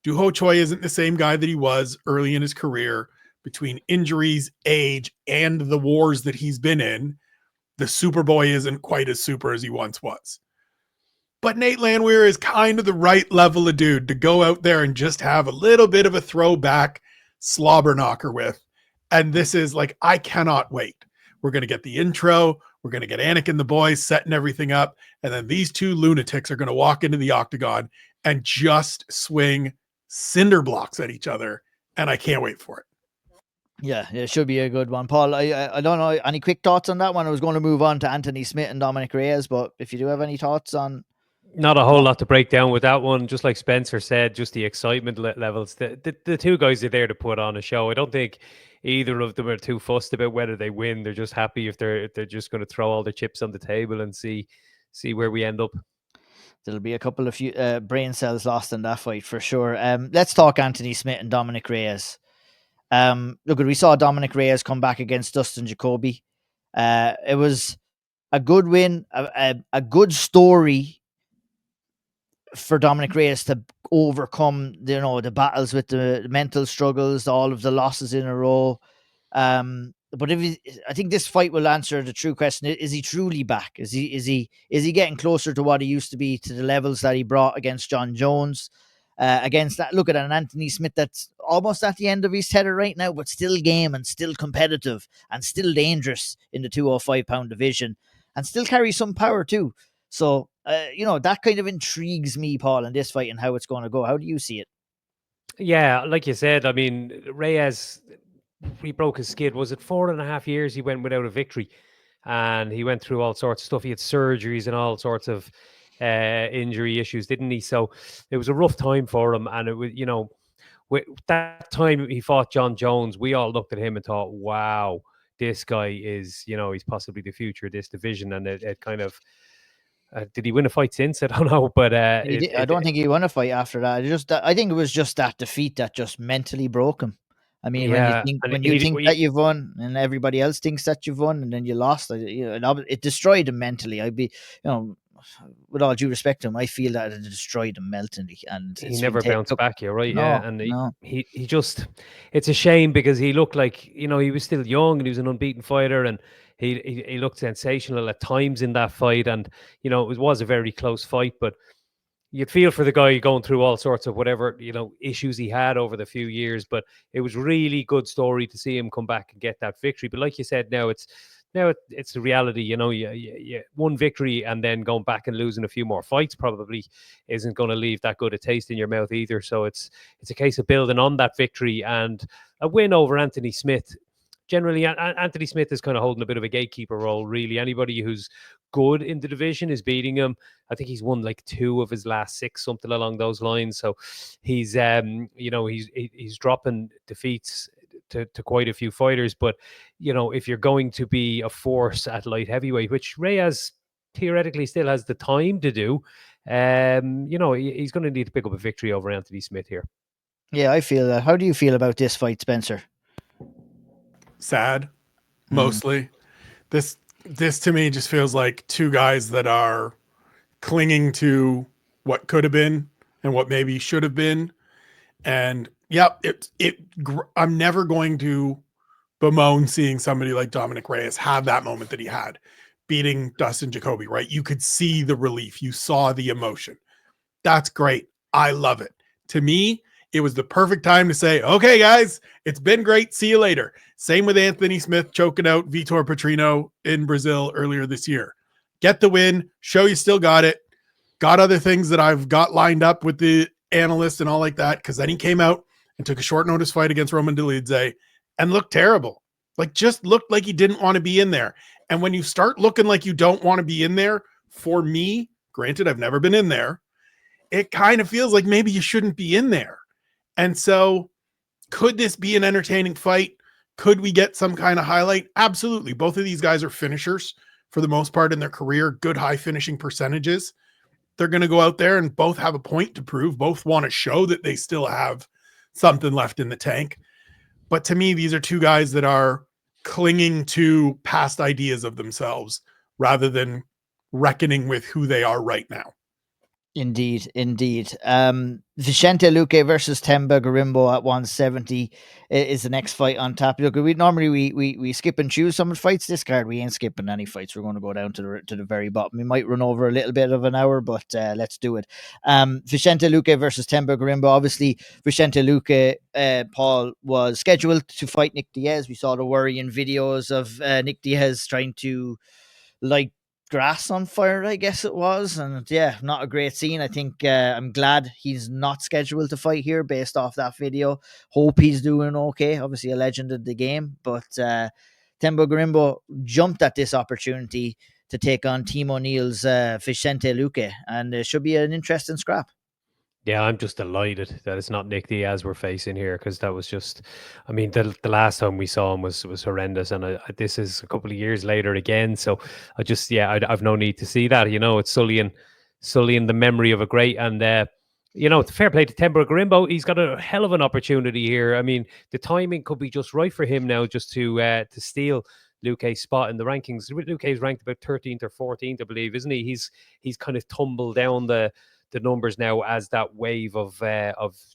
Do Ho Choi isn't the same guy that he was early in his career. Between injuries, age, and the wars that he's been in, the Superboy isn't quite as super as he once was. But Nate Landwehr is kind of the right level of dude to go out there and just have a little bit of a throwback slobber knocker with. And this is like, I cannot wait. We're going to get the intro. We're going to get Anik and the boys setting everything up. And then these two lunatics are going to walk into the octagon and just swing cinder blocks at each other. And I can't wait for it. Yeah, it should be a good one. Paul, I don't know, any quick thoughts on that one? I was going to move on to Anthony Smith and Dominic Reyes, but if you do have any thoughts on... Not a whole lot to break down with that one. Just like Spencer said, just the excitement levels. The two guys are there to put on a show. I don't think either of them are too fussed about whether they win. They're just happy if they're just going to throw all the chips on the table and see where we end up. There'll be a couple of brain cells lost in that fight for sure. Let's talk Anthony Smith and Dominic Reyes. Look, we saw Dominic Reyes come back against Dustin Jacoby. It was a good win, a good story for Dominic Reyes to overcome, the battles with the mental struggles, all of the losses in a row. But I think this fight will answer the true question: is he truly back? Is he getting closer to what he used to be, to the levels that he brought against John Jones? Against that, look at an Anthony Smith that's almost at the end of his tether right now, but still game and still competitive and still dangerous in the 205-pound division, and still carries some power too. So, that kind of intrigues me, Paul, in this fight and how it's going to go. How do you see it? Yeah, like you said, I mean, Reyes, he broke his skid. Was it 4.5 years he went without a victory? And he went through all sorts of stuff. He had surgeries and all sorts of injury issues, didn't he? So it was a rough time for him. And it was, that time he fought John Jones, we all looked at him and thought, wow, this guy is, he's possibly the future of this division. And it kind of, did he win a fight since? I don't know, but I don't think he won a fight after that. I think it was just that defeat that just mentally broke him. I mean, yeah, when you think that you've won, and everybody else thinks that you've won, and then you lost, it destroyed him mentally. I'd be, with all due respect to him, I feel that it destroyed him mentally, and he never bounced back. You're right, no, yeah, and no. he just, it's a shame because he looked like, he was still young and he was an unbeaten fighter, and he looked sensational at times in that fight, and it was a very close fight, but you'd feel for the guy going through all sorts of whatever, issues he had over the few years, but it was really good story to see him come back and get that victory. But like you said, now it's the reality, you one victory and then going back and losing a few more fights probably isn't going to leave that good a taste in your mouth either. So it's a case of building on that victory, and a win over Anthony Smith. Generally, Anthony Smith is kind of holding a bit of a gatekeeper role, really. Anybody who's good in the division is beating him. I think he's won like 2 of his last 6, something along those lines. So he's, he's dropping defeats to quite a few fighters. But, you know, if you're going to be a force at light heavyweight, which Reyes theoretically still has the time to do, you know, he's going to need to pick up a victory over Anthony Smith here. Yeah, I feel that. How do you feel about this fight, Spencer? Sad, mostly. This to me just feels like two guys that are clinging to what could have been and what maybe should have been. And yep, I'm never going to bemoan seeing somebody like Dominic Reyes have that moment that he had beating Dustin Jacoby, right? You could see the relief. You saw the emotion. That's great. I love it. To me, it was the perfect time to say, okay, guys, it's been great. See you later. Same with Anthony Smith choking out Vitor Petrino in Brazil earlier this year. Get the win. Show you still got it. Got other things that I've got lined up with the analysts and all like that, because then he came out and took a short notice fight against Roman Dolidze and looked terrible. Like, just looked like he didn't want to be in there. And when you start looking like you don't want to be in there, for me, granted, I've never been in there, it kind of feels like maybe you shouldn't be in there. And so could this be an entertaining fight? Could we get some kind of highlight? Absolutely. Both of these guys are finishers for the most part in their career, good high finishing percentages. They're going to go out there and both have a point to prove. Both want to show that they still have something left in the tank. But to me, these are two guys that are clinging to past ideas of themselves rather than reckoning with who they are right now. Indeed. Vicente Luque versus Themba Gorimbo at 170 is the next fight on tap. Look, we skip and choose some fights this card. We ain't skipping any fights. We're going to go down to the very bottom. We might run over a little bit of an hour, but let's do it. Vicente Luque versus Themba Gorimbo. Obviously, Vicente Luque, Paul, was scheduled to fight Nick Diaz. We saw the worrying videos of Nick Diaz trying to light grass on fire, I guess it was. And yeah, not a great scene. I think I'm glad he's not scheduled to fight here based off that video. Hope he's doing okay. Obviously a legend of the game, but Themba Gorimbo jumped at this opportunity to take on Team O'Neill's Vicente Luque, and it should be an interesting scrap. Yeah, I'm just delighted that it's not Nick Diaz we're facing here, because that was just, I mean, the last time we saw him was horrendous, and this is a couple of years later again. So I just, yeah, I've no need to see that. You know, it's sullying the memory of a great, and you know, fair play to Themba Gorimbo. He's got a hell of an opportunity here. I mean, the timing could be just right for him now, just to steal Luque's spot in the rankings. Luque's ranked about 13th or 14th, I believe, isn't he? He's kind of tumbled down the numbers now as that wave of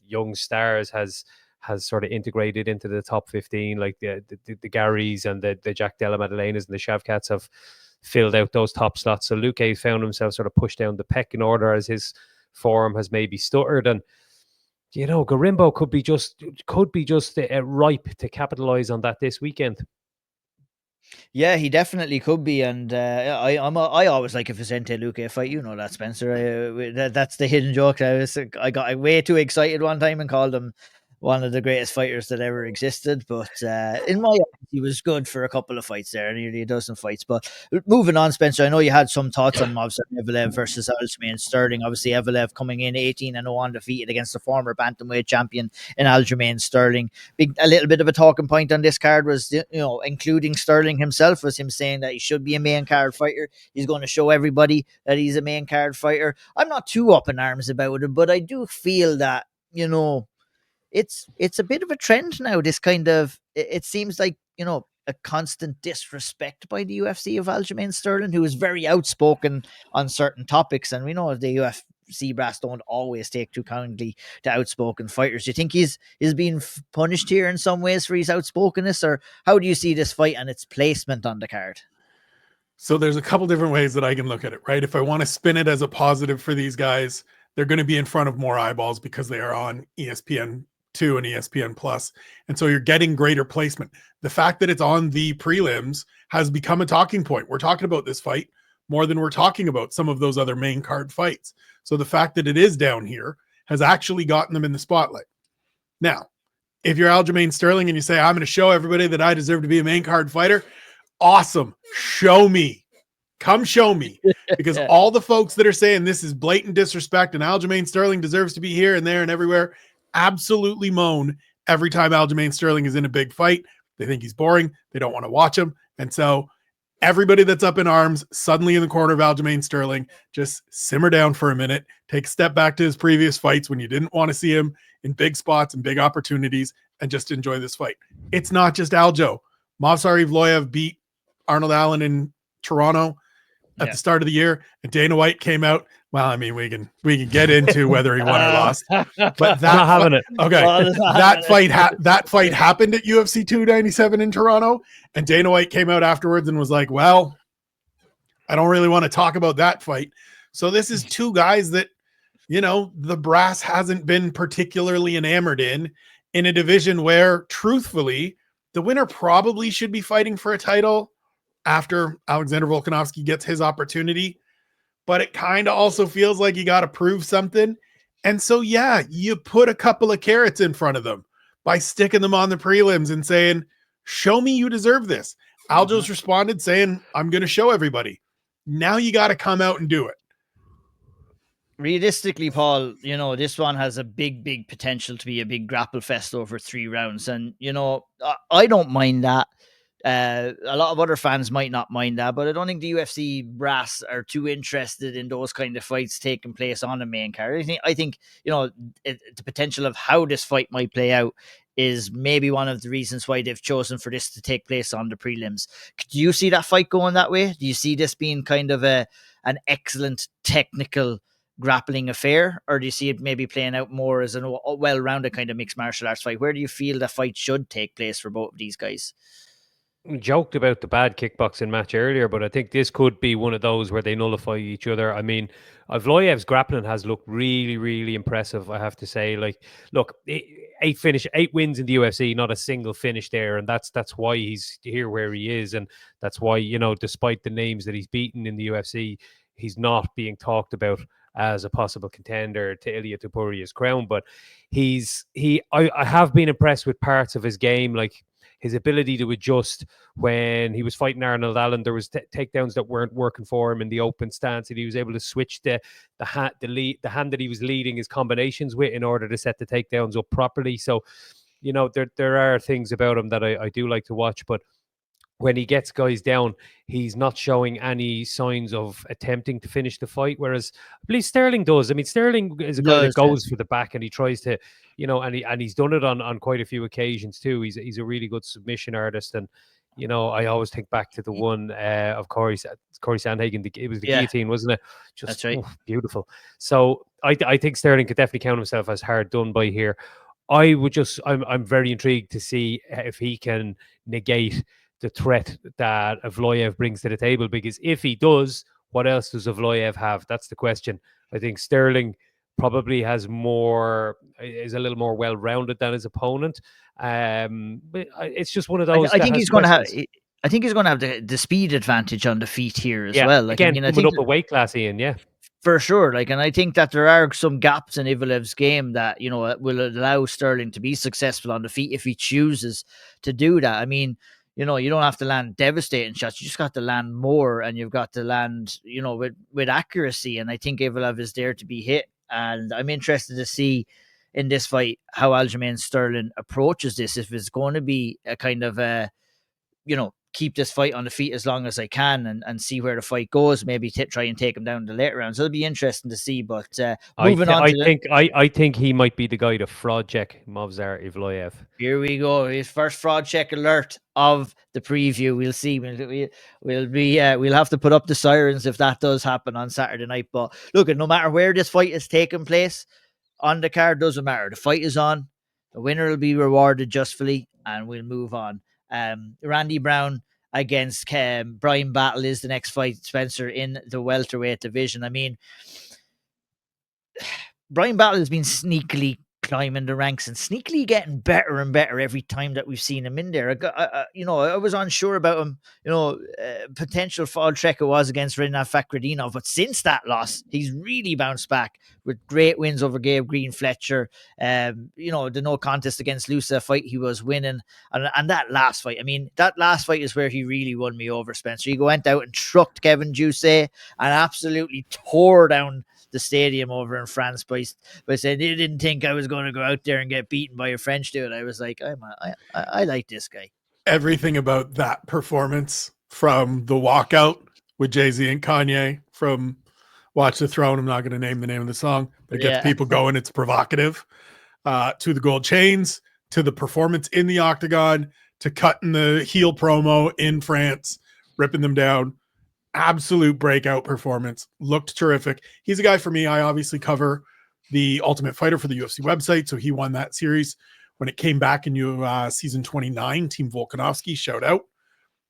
young stars has sort of integrated into the top 15, like the Garys and the Jack Della Maddalenas and the Shavkats have filled out those top slots. So Luque found himself sort of pushed down the pecking order as his form has maybe stuttered, and you know, Gorimbo could be just ripe to capitalize on that this weekend. Yeah, he definitely could be, and I always like a Vicente Luque fight. You know that, Spencer. That's the hidden joke. I got way too excited one time and called him one of the greatest fighters that ever existed. But in my eyes, he was good for a couple of fights there, nearly a dozen fights. But moving on, Spencer, I know you had some thoughts on Evelev versus Aljamain Sterling. Obviously, Evelev coming in 18-0 undefeated against the former bantamweight champion in Aljamain Sterling. A little bit of a talking point on this card was, you know, including Sterling himself, was him saying that he should be a main card fighter. He's going to show everybody that he's a main card fighter. I'm not too up in arms about it, but I do feel that, you know, it's a bit of a trend now. This kind of, it seems like, you know, a constant disrespect by the UFC of Aljamain Sterling, who is very outspoken on certain topics. And we know the UFC brass don't always take too kindly to outspoken fighters. Do you think he's being punished here in some ways for his outspokenness, or how do you see this fight and its placement on the card? So there's a couple different ways that I can look at it, right? If I want to spin it as a positive for these guys, they're going to be in front of more eyeballs because they are on ESPN2 and ESPN Plus. And so you're getting greater placement. The fact that it's on the prelims has become a talking point. We're talking about this fight more than we're talking about some of those other main card fights. So the fact that it is down here has actually gotten them in the spotlight. Now, if you're Aljamain Sterling and you say, I'm going to show everybody that I deserve to be a main card fighter, awesome. Show me. Come show me. Because all the folks that are saying this is blatant disrespect and Aljamain Sterling deserves to be here and there and everywhere absolutely moan every time Aljamain Sterling is in a big fight, they think he's boring. They don't want to watch him. And so everybody that's up in arms suddenly in the corner of Aljamain Sterling, just simmer down for a minute, take a step back to his previous fights when you didn't want to see him in big spots and big opportunities, and just enjoy this fight. It's not just Aljo. Movsar Evloev beat Arnold Allen in Toronto at the start of the year, and Dana White came out. Well, I mean, we can get into whether he won or lost, but not having it. Okay, that fight happened at UFC 297 in Toronto, and Dana White came out afterwards and was like, "Well, I don't really want to talk about that fight." So this is two guys that, you know, the brass hasn't been particularly enamored in a division where, truthfully, the winner probably should be fighting for a title after Alexander Volkanovski gets his opportunity. But it kind of also feels like you got to prove something. And so, yeah, you put a couple of carrots in front of them by sticking them on the prelims and saying, show me you deserve this. Aljo's responded saying, I'm going to show everybody. Now you got to come out and do it. Realistically, Paul, you know, this one has a big potential to be a big grapple fest over 3 rounds. And, you know, I don't mind that. A lot of other fans might not mind that, but I don't think the UFC brass are too interested in those kind of fights taking place on the main card. I think you know, the potential of how this fight might play out is maybe one of the reasons why they've chosen for this to take place on the prelims. Do you see that fight going that way? Do you see this being kind of an excellent technical grappling affair, or do you see it maybe playing out more as a well-rounded kind of mixed martial arts fight? Where do you feel the fight should take place for both of these guys? We joked about the bad kickboxing match earlier, but I think this could be one of those where they nullify each other. I mean, Evloev's grappling has looked really impressive, I have to say. Like, look, 8 wins in the UFC, not a single finish there, and that's why he's here where he is, and that's why, you know, despite the names that he's beaten in the UFC, he's not being talked about as a possible contender to Ilia Topuria's crown. But I have been impressed with parts of his game, like his ability to adjust. When he was fighting Arnold Allen, there was takedowns that weren't working for him in the open stance, and he was able to switch the hand that he was leading his combinations with in order to set the takedowns up properly. So, you know, there are things about him that I do like to watch, but when he gets guys down, he's not showing any signs of attempting to finish the fight, whereas I believe Sterling does. I mean, Sterling is a guy that goes for the back, and he tries to, you know, and he's done it on quite a few occasions too. He's a really good submission artist, and you know, I always think back to the one of Corey Sandhagen. It was the guillotine, wasn't it? Just that's right. Beautiful. So I think Sterling could definitely count himself as hard done by here. I'm very intrigued to see if he can negate the threat that Evloev brings to the table, because if he does, what else does Evloev have? That's the question. I think Sterling probably is a little more well-rounded than his opponent. But it's just one of those. I think he's going to have. I think he's going to have the speed advantage on the feet here as well. Like, again, coming up a weight class, Ian. Yeah. For sure, and I think that there are some gaps in Ivalev's game that, you know, will allow Sterling to be successful on the feet if he chooses to do that. I mean, you know, you don't have to land devastating shots. You just got to land more, and you've got to land, you know, with accuracy. And I think Evloev is there to be hit. And I'm interested to see in this fight how Aljamain Sterling approaches this. If it's going to be a kind of a, you know, keep this fight on the feet as long as I can and see where the fight goes. Maybe try and take him down in the later rounds. It'll be interesting to see. But moving on, I think he might be the guy to fraud check Movsar Evloev. Here we go. His first fraud check alert of the preview. We'll see. We'll have to put up the sirens if that does happen on Saturday night. But look, no matter where this fight is taking place on the card, doesn't matter. The fight is on. The winner will be rewarded justly, and we'll move on. Randy Browne against Bryan Battle is the next fight, Spencer, in the welterweight division. I mean, Bryan Battle has been sneakily climbing the ranks and sneakily getting better and better every time that we've seen him in there. I was unsure about him, potential fall trek it was against Rinat Fakhretdinov, but since that loss, he's really bounced back with great wins over Gabe Green Fletcher. The no contest against Lusa fight he was winning, and that last fight, that last fight is where he really won me over, Spencer. He went out and trucked Kevin Juice and absolutely tore down the stadium over in France by saying they didn't think I was going to go out there and get beaten by a French dude. I was like, I like this guy. Everything about that performance, from the walkout with Jay-Z and Kanye, from Watch the Throne, I'm not going to name the name of the song, but it gets people going. It's provocative. To the gold chains, to the performance in the octagon, to cutting the heel promo in France, ripping them down. Absolute breakout performance. Looked terrific. He's a guy for me. I obviously cover the Ultimate Fighter for the UFC website, so he won that series when it came back in season 29. Team Volkanovski, shout out.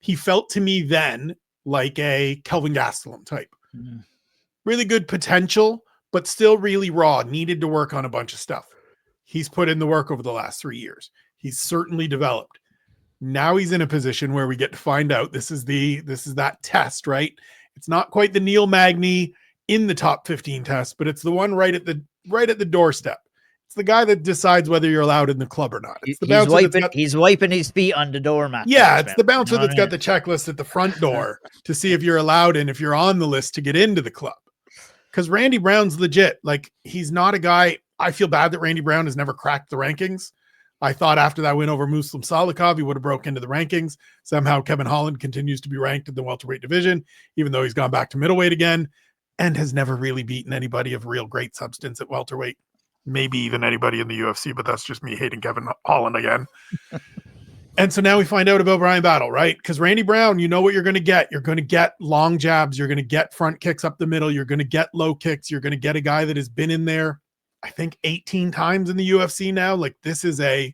He felt to me then like a Kelvin Gastelum type. Really good potential, but still really raw. Needed to work on a bunch of stuff. He's put in the work over the last 3 years. He's certainly developed. Now he's in a position where we get to find out. This is that test, right? It's not quite the Neil Magny in the top 15 test, but it's the one right at the doorstep. It's the guy that decides whether you're allowed in the club or not. It's the bouncer he's wiping his feet on the doormat. Yeah, it's the bouncer that's got the checklist at the front door to see if you're allowed in, if you're on the list to get into the club. Because Randy Brown's legit. Like, he's not a guy. I feel bad that Randy Brown has never cracked the rankings. I thought after that win over Muslim Salikov, he would have broke into the rankings. Somehow Kevin Holland continues to be ranked in the welterweight division, even though he's gone back to middleweight again, and has never really beaten anybody of real great substance at welterweight. Maybe even anybody in the UFC, but that's just me hating Kevin Holland again. And so now we find out about Bryan Battle, right? Because Randy Brown, you know what you're going to get. You're going to get long jabs. You're going to get front kicks up the middle. You're going to get low kicks. You're going to get a guy that has been in there, I think, 18 times in the UFC now. Like, this is a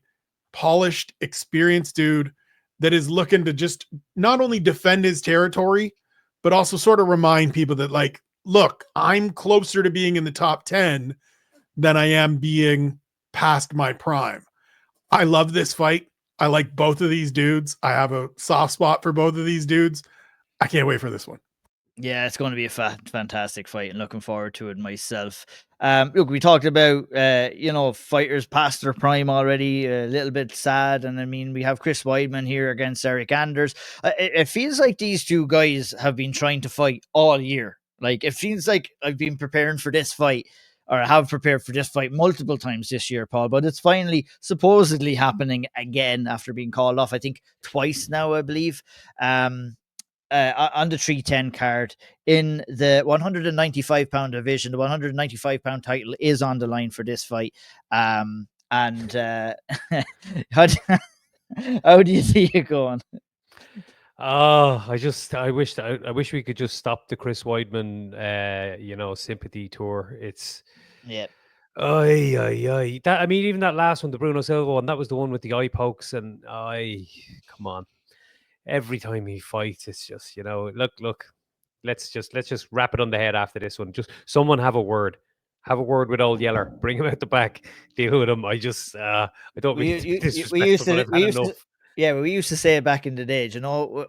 polished, experienced dude that is looking to just not only defend his territory, but also sort of remind people that, like, look, I'm closer to being in the top 10 than I am being past my prime. I love this fight. I like both of these dudes. I have a soft spot for both of these dudes. I can't wait for this one. Yeah, it's going to be a fantastic fight, and looking forward to it myself. Look, we talked about, fighters past their prime already, a little bit sad. And I mean, we have Chris Weidman here against Eric Anders. It feels like these two guys have been trying to fight all year. Like, it feels like I've been preparing for this fight, or I have prepared for this fight multiple times this year, Paul, but it's finally supposedly happening again after being called off, I think twice now, I believe. On the 310 card in the 195-pound division. The 195-pound title is on the line for this fight. How do you see it going? I wish we could just stop the Chris Weidman, sympathy tour. It's that, I mean, even that last one, the Bruno Silva one, that was the one with the eye pokes, and come on. Every time he fights, it's just, look, let's just wrap it on the head after this one. Just someone have a word with old Yeller, bring him out the back, deal with him. I don't mean to be disrespectful, but I've had enough. Yeah, we used to say it back in the day. You'll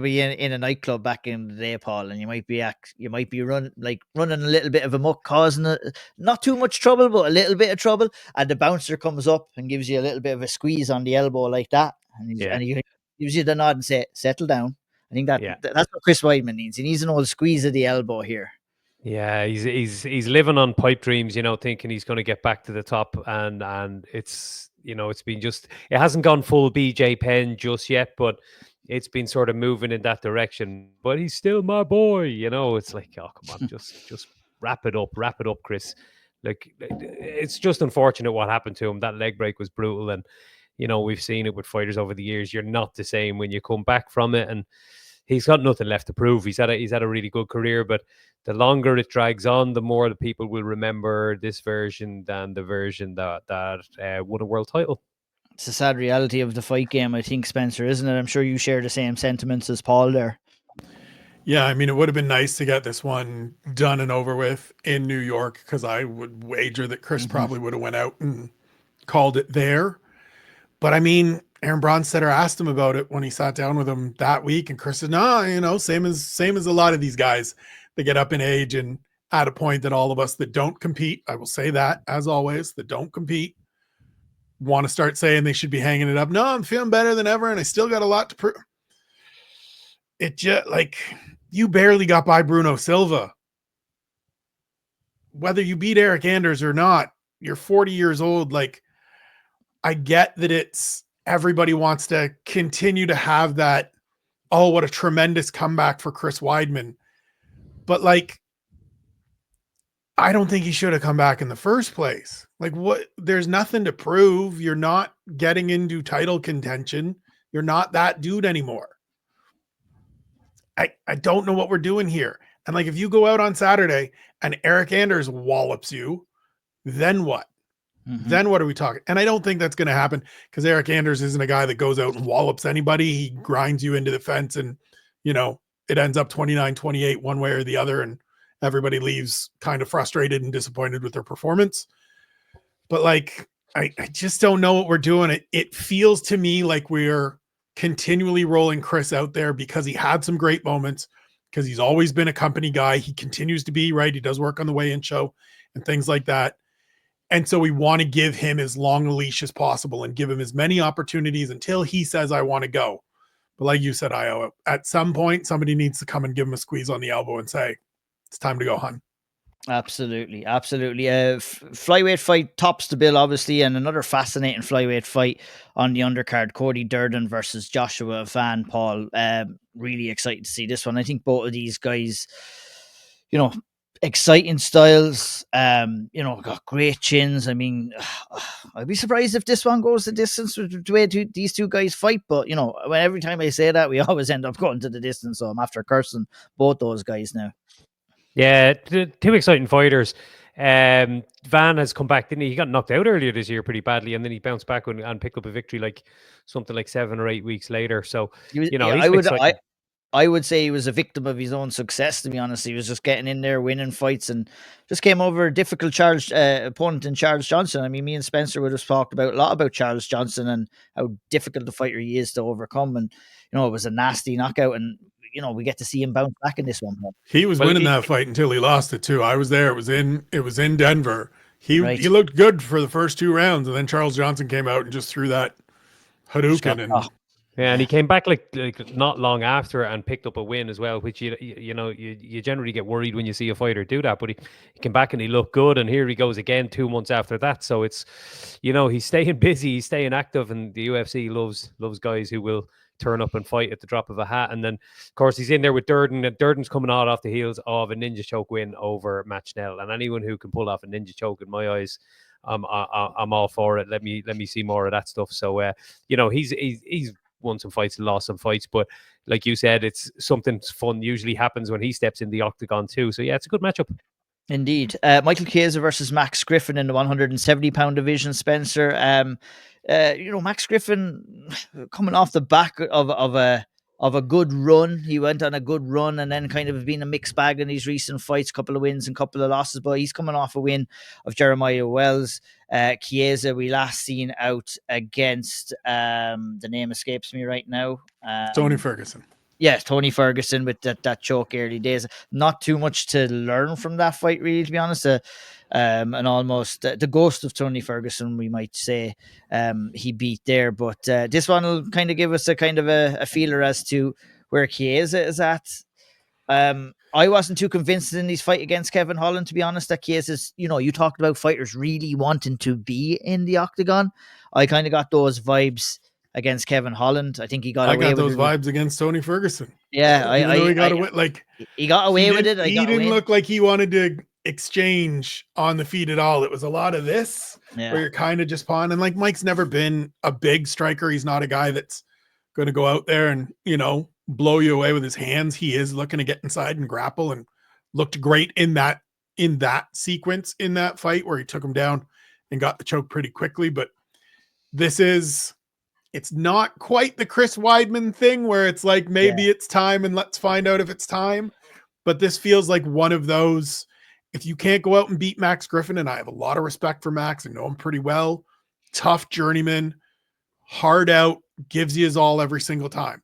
be in a nightclub back in the day, Paul, and you might be running a little bit of amok, causing not too much trouble, but a little bit of trouble, and the bouncer comes up and gives you a little bit of a squeeze on the elbow like that, and he gives you the nod and say, "Settle down." I think that's what Chris Weidman needs. He needs an old squeeze of the elbow here. Yeah, he's living on pipe dreams, thinking he's going to get back to the top, and it's it's been it hasn't gone full BJ Penn just yet, but it's been sort of moving in that direction. But he's still my boy, It's like, oh, come on, just wrap it up, Chris. Like, it's just unfortunate what happened to him. That leg break was brutal, and we've seen it with fighters over the years. You're not the same when you come back from it, and he's got nothing left to prove. He's had a really good career, but the longer it drags on, the more the people will remember this version than the version that won a world title. It's a sad reality of the fight game, I think, Spencer, isn't it? I'm sure you share the same sentiments as Paul there. Yeah, I mean, it would have been nice to get this one done and over with in New York, because I would wager that Chris probably would have went out and called it there. But I mean, Aaron Bronstetter asked him about it when he sat down with him that week, and Chris said, "No, same as a lot of these guys. They get up in age, and at a point that all of us that don't compete, I will say that as always, that don't compete, want to start saying they should be hanging it up. No, I'm feeling better than ever, and I still got a lot to prove." It just, like, you barely got by Bruno Silva. whether you beat Eric Anders or not, you're 40 years old. Like, I get that it's everybody wants to continue to have that, oh, what a tremendous comeback for Chris Weidman. But like, I don't think he should have come back in the first place. Like, what? There's nothing to prove. You're not getting into title contention. You're not that dude anymore. I don't know what we're doing here. And like, if you go out on Saturday and Eric Anders wallops you, then what? Then what are we talking? And I don't think that's going to happen because Eric Anders isn't a guy that goes out and wallops anybody. He grinds you into the fence and, you know, it ends up 29-28 one way or the other. And everybody leaves kind of frustrated and disappointed with their performance. But like, I just don't know what we're doing. It feels to me like we're continually rolling Chris out there because he had some great moments, because he's always been a company guy. He continues to be, right? He does work on the weigh-in show and things like that. And so we want to give him as long a leash as possible and give him as many opportunities until he says, I want to go. But like you said, Io, at some point, somebody needs to come and give him a squeeze on the elbow and say, it's time to go, hun. Absolutely. Flyweight fight tops the bill, obviously, and another fascinating flyweight fight on the undercard. Cody Durden versus Joshua Van Paul. Really excited to see this one. I think both of these guys, you know, exciting styles, got great chins. I mean, I'd be surprised if this one goes the distance with the way these two guys fight, but you know, every time I say that, we always end up going to the distance, so I'm after cursing both those guys now. Yeah, two exciting fighters. Van has come back, didn't he? He got knocked out earlier this year pretty badly, and then he bounced back and picked up a victory like something like 7 or 8 weeks later. So, he's exciting. I would say he was a victim of his own success, to be honest. He was just getting in there, winning fights, and just came over a difficult opponent in Charles Johnson. I mean, me and Spencer would have talked a lot about Charles Johnson and how difficult the fighter he is to overcome. And, you know, it was a nasty knockout, and, you know, we get to see him bounce back in this one. He was winning that fight until he lost it too. I was there. It was in Denver. He looked good for the first 2 rounds, and then Charles Johnson came out and just threw that Hadouken and and he came back like not long after and picked up a win as well, which you generally get worried when you see a fighter do that. But he came back and he looked good, and here he goes again 2 months after that. So it's, you know, he's staying busy, he's staying active, and the UFC loves guys who will turn up and fight at the drop of a hat. And then, of course, he's in there with Durden, and Durden's coming out off the heels of a ninja choke win over Matt Schnell. And anyone who can pull off a ninja choke, in my eyes, I'm all for it. Let me see more of that stuff. So, you know, he's won some fights and lost some fights, but like you said, it's something fun usually happens when he steps in the octagon too. So yeah, it's a good matchup. Indeed. Michael Chiesa versus Max Griffin in the 170-pound division, Spencer. You know, Max Griffin coming off the back of a good run. He went on a good run and then kind of been a mixed bag in these recent fights, couple of wins and couple of losses, but he's coming off a win of Jeremiah Wells. Chiesa, we last seen out against, the name escapes me right now. Tony Ferguson. Yes, Tony Ferguson with that choke early days. Not too much to learn from that fight, really, to be honest. And almost the ghost of Tony Ferguson, we might say, he beat there. But this one will kind of give us a kind of a feeler as to where Chiesa is at. I wasn't too convinced in his fight against Kevin Holland, to be honest, that Chiesa's, you know, you talked about fighters really wanting to be in the octagon. I kind of got those vibes against Kevin Holland. I think he got away with those vibes against Tony Ferguson. Yeah, he got away, like he got away with it. He didn't look like he wanted to exchange on the feet at all. It was a lot of this where you're kind of just pawing. And like, Mike's never been a big striker. He's not a guy that's going to go out there and, you know, blow you away with his hands. He is looking to get inside and grapple, and looked great in that sequence in that fight where he took him down and got the choke pretty quickly. But it's not quite the Chris Weidman thing where it's like, maybe it's time and let's find out if it's time. But this feels like one of those, if you can't go out and beat Max Griffin, and I have a lot of respect for Max and know him pretty well, tough journeyman, hard out, gives you his all every single time.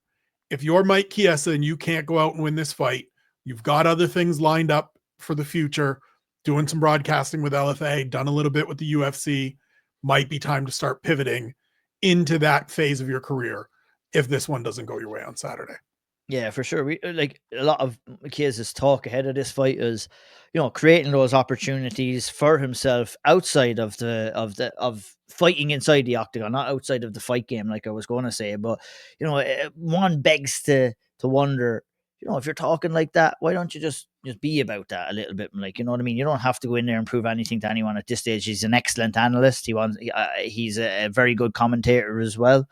If you're Mike Chiesa and you can't go out and win this fight, you've got other things lined up for the future, doing some broadcasting with LFA, done a little bit with the UFC, might be time to start pivoting into that phase of your career if this one doesn't go your way on Saturday. Yeah, for sure. We like a lot of Chia's talk ahead of this fight is, creating those opportunities for himself outside of fighting inside the octagon, not outside of the fight game, like I was going to say. But one begs to wonder, if you're talking like that, why don't you just be about that a little bit? Like, you know what I mean? You don't have to go in there and prove anything to anyone at this stage. He's an excellent analyst. He's a very good commentator as well.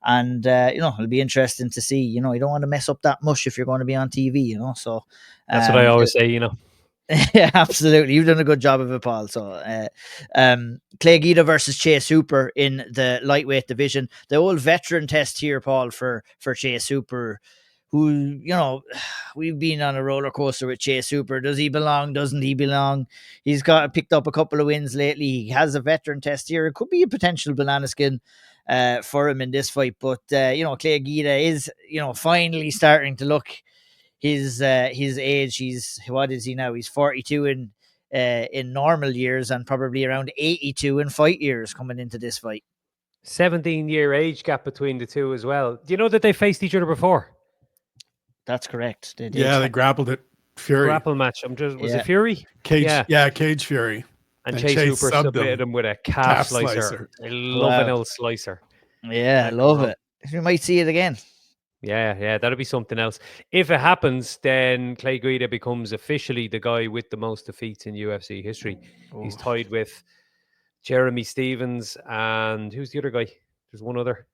And it'll be interesting to see. You don't want to mess up that much if you're going to be on TV. So That's what I always say. Yeah, absolutely. You've done a good job of it, Paul. So, Clay Guida versus Chase Hooper in the lightweight division. The old veteran test here, Paul, for Chase Hooper, who, we've been on a roller coaster with Chase Hooper. Does he belong? Doesn't he belong? He's picked up a couple of wins lately. He has a veteran test here. It could be a potential banana skin for him in this fight. But, Clay Guida is, finally starting to look his age. What is he now? He's 42 in normal years and probably around 82 in fight years coming into this fight. 17-year age gap between the two as well. Do you know that they faced each other before? That's correct. They grappled at Fury. Grapple match. Was it Fury? Cage Cage Fury. And Chase Hooper submitted him with a calf slicer. I love an old slicer. Yeah, I love it. We might see it again. Yeah, that'll be something else. If it happens, then Clay Guida becomes officially the guy with the most defeats in UFC history. Oh. He's tied with Jeremy Stevens and who's the other guy? There's one other.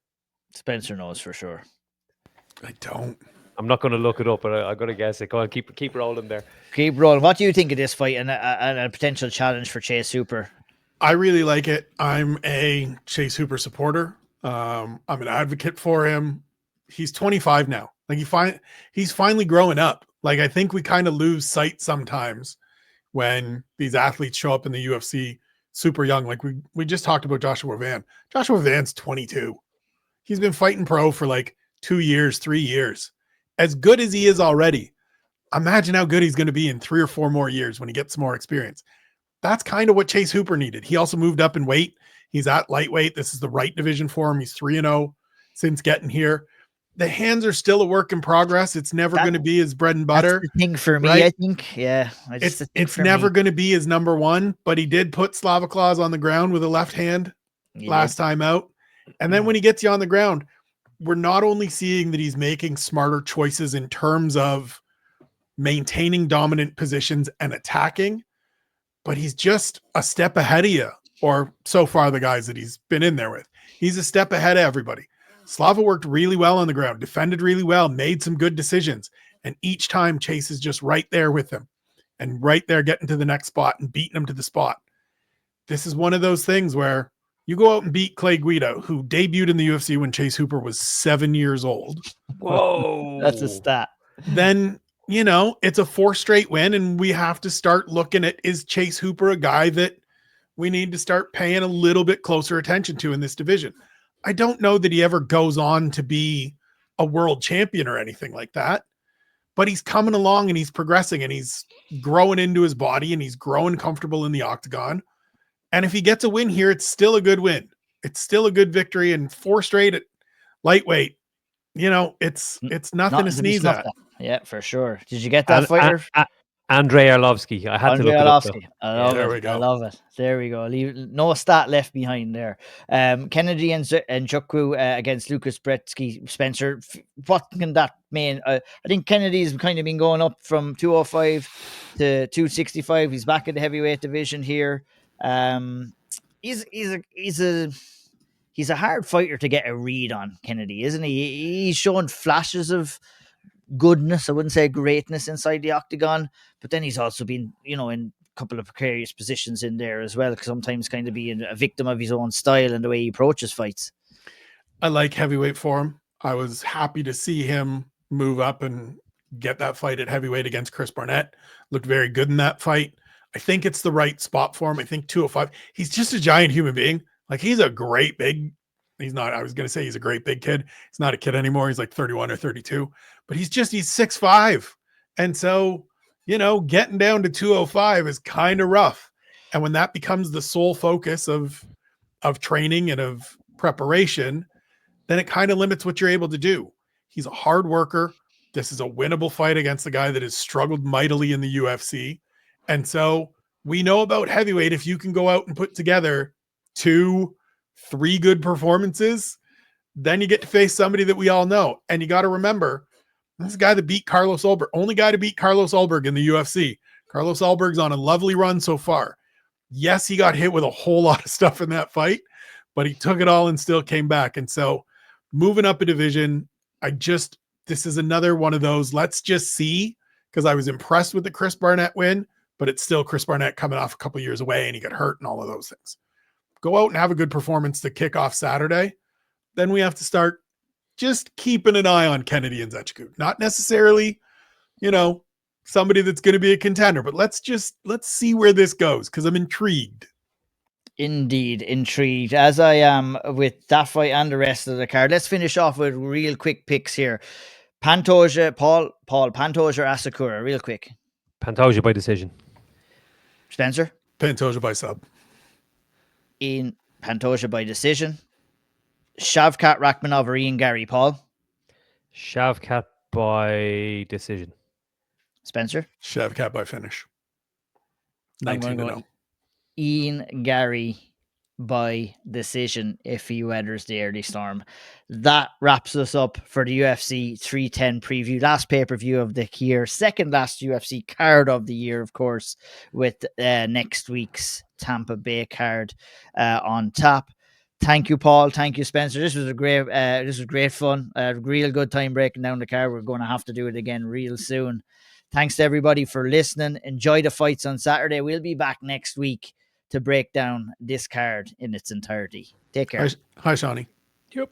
Spencer knows for sure. I don't. I'm not going to look it up, but I got to guess it. Go on, keep rolling there. Keep rolling. What do you think of this fight and a potential challenge for Chase Hooper? I really like it. I'm a Chase Hooper supporter. I'm an advocate for him. He's 25 now. Like he's finally growing up. Like I think we kind of lose sight sometimes when these athletes show up in the UFC super young. Like we just talked about Joshua Van. Joshua Van's 22. He's been fighting pro for like 2 years, 3 years. As good as he is already, imagine how good he's going to be in 3 or 4 more years when he gets some more experience. That's kind of what Chase Hooper needed. He also moved up in weight. He's at lightweight. This is the right division for him. He's 3-0 since getting here. The hands are still a work in progress. It's never going to be his bread and butter. That's the thing for me, right? I think. Yeah. It's never going to be his number one, but he did put Slava Claus on the ground with a left hand last time out. And then when he gets you on the ground, we're not only seeing that he's making smarter choices in terms of maintaining dominant positions and attacking, but he's just a step ahead of you, or so far the guys that he's been in there with. He's a step ahead of everybody. Slava worked really well on the ground, defended really well, made some good decisions. And each time Chase is just right there with him and right there getting to the next spot and beating him to the spot. This is one of those things where you go out and beat Clay Guida, who debuted in the UFC when Chase Hooper was 7 years old. Whoa. That's a stat. Then, it's a 4 straight win, and we have to start looking at, is Chase Hooper a guy that we need to start paying a little bit closer attention to in this division? I don't know that he ever goes on to be a world champion or anything like that, but he's coming along and he's progressing and he's growing into his body and he's growing comfortable in the octagon. And if he gets a win here, it's still a good win. It's still a good victory, and 4 straight at lightweight, it's nothing to sneeze at. Yeah, for sure. Did you get that fighter? Andrei Arlovsky. I had to look it up. I love it. There we go. No stat left behind there. Kennedy and Njoku against Lucas Brzeski. Spencer, what can that mean? I think Kennedy's kind of been going up from 205 to 265. He's back in the heavyweight division here. He's a hard fighter to get a read on, Kennedy, isn't he? He's shown flashes of goodness. I wouldn't say greatness inside the octagon, but then he's also been, in a couple of precarious positions in there as well, sometimes kind of being a victim of his own style and the way he approaches fights. I like heavyweight for him. I was happy to see him move up and get that fight at heavyweight against Chris Barnett. Looked very good in that fight. I think it's the right spot for him. I think 205. He's just a giant human being. Like, he's a great big. He's not, I was going to say he's a great big kid. He's not a kid anymore. He's like 31 or 32, but he's 6'5". And so, getting down to 205 is kind of rough. And when that becomes the sole focus of training and of preparation, then it kind of limits what you're able to do. He's a hard worker. This is a winnable fight against a guy that has struggled mightily in the UFC. And so we know about heavyweight. If you can go out and put together 2-3 good performances, then you get to face somebody that we all know. And you got to remember, this is a guy that beat Carlos Ulberg, only guy to beat Carlos Ulberg in the UFC. Carlos Ulberg's on a lovely run so far. Yes, he got hit with a whole lot of stuff in that fight, but he took it all and still came back. And so moving up a division, this is another one of those, let's just see, because I was impressed with the Chris Barnett win, but it's still Chris Barnett coming off a couple years away and he got hurt and all of those things. Go out and have a good performance to kick off Saturday. Then we have to start just keeping an eye on Kennedy and Nzechukwu. Not necessarily, somebody that's going to be a contender, but let's see where this goes, because I'm intrigued. Indeed, intrigued, as I am with that fight and the rest of the card. Let's finish off with real quick picks here. Pantoja, Paul, Pantoja or Asakura, real quick. Pantoja by decision. Spencer? Pantoja by sub. Ian, Pantoja by decision. Shavkat Rakhmonov or Ian Gary, Paul? Shavkat by decision. Spencer? Shavkat by finish. 19-0. Ian Gary by decision if he weathers the early storm. That wraps us up for the UFC 310 preview. Last pay-per-view of the year. Second last UFC card of the year, of course, with next week's Tampa Bay card on top. Thank you, Paul. Thank you, Spencer. This was great fun. Real good time breaking down the card. We're going to have to do it again real soon. Thanks to everybody for listening. Enjoy the fights on Saturday. We'll be back next week to break down this card in its entirety. Take care. Hi, Shawnee. Yep.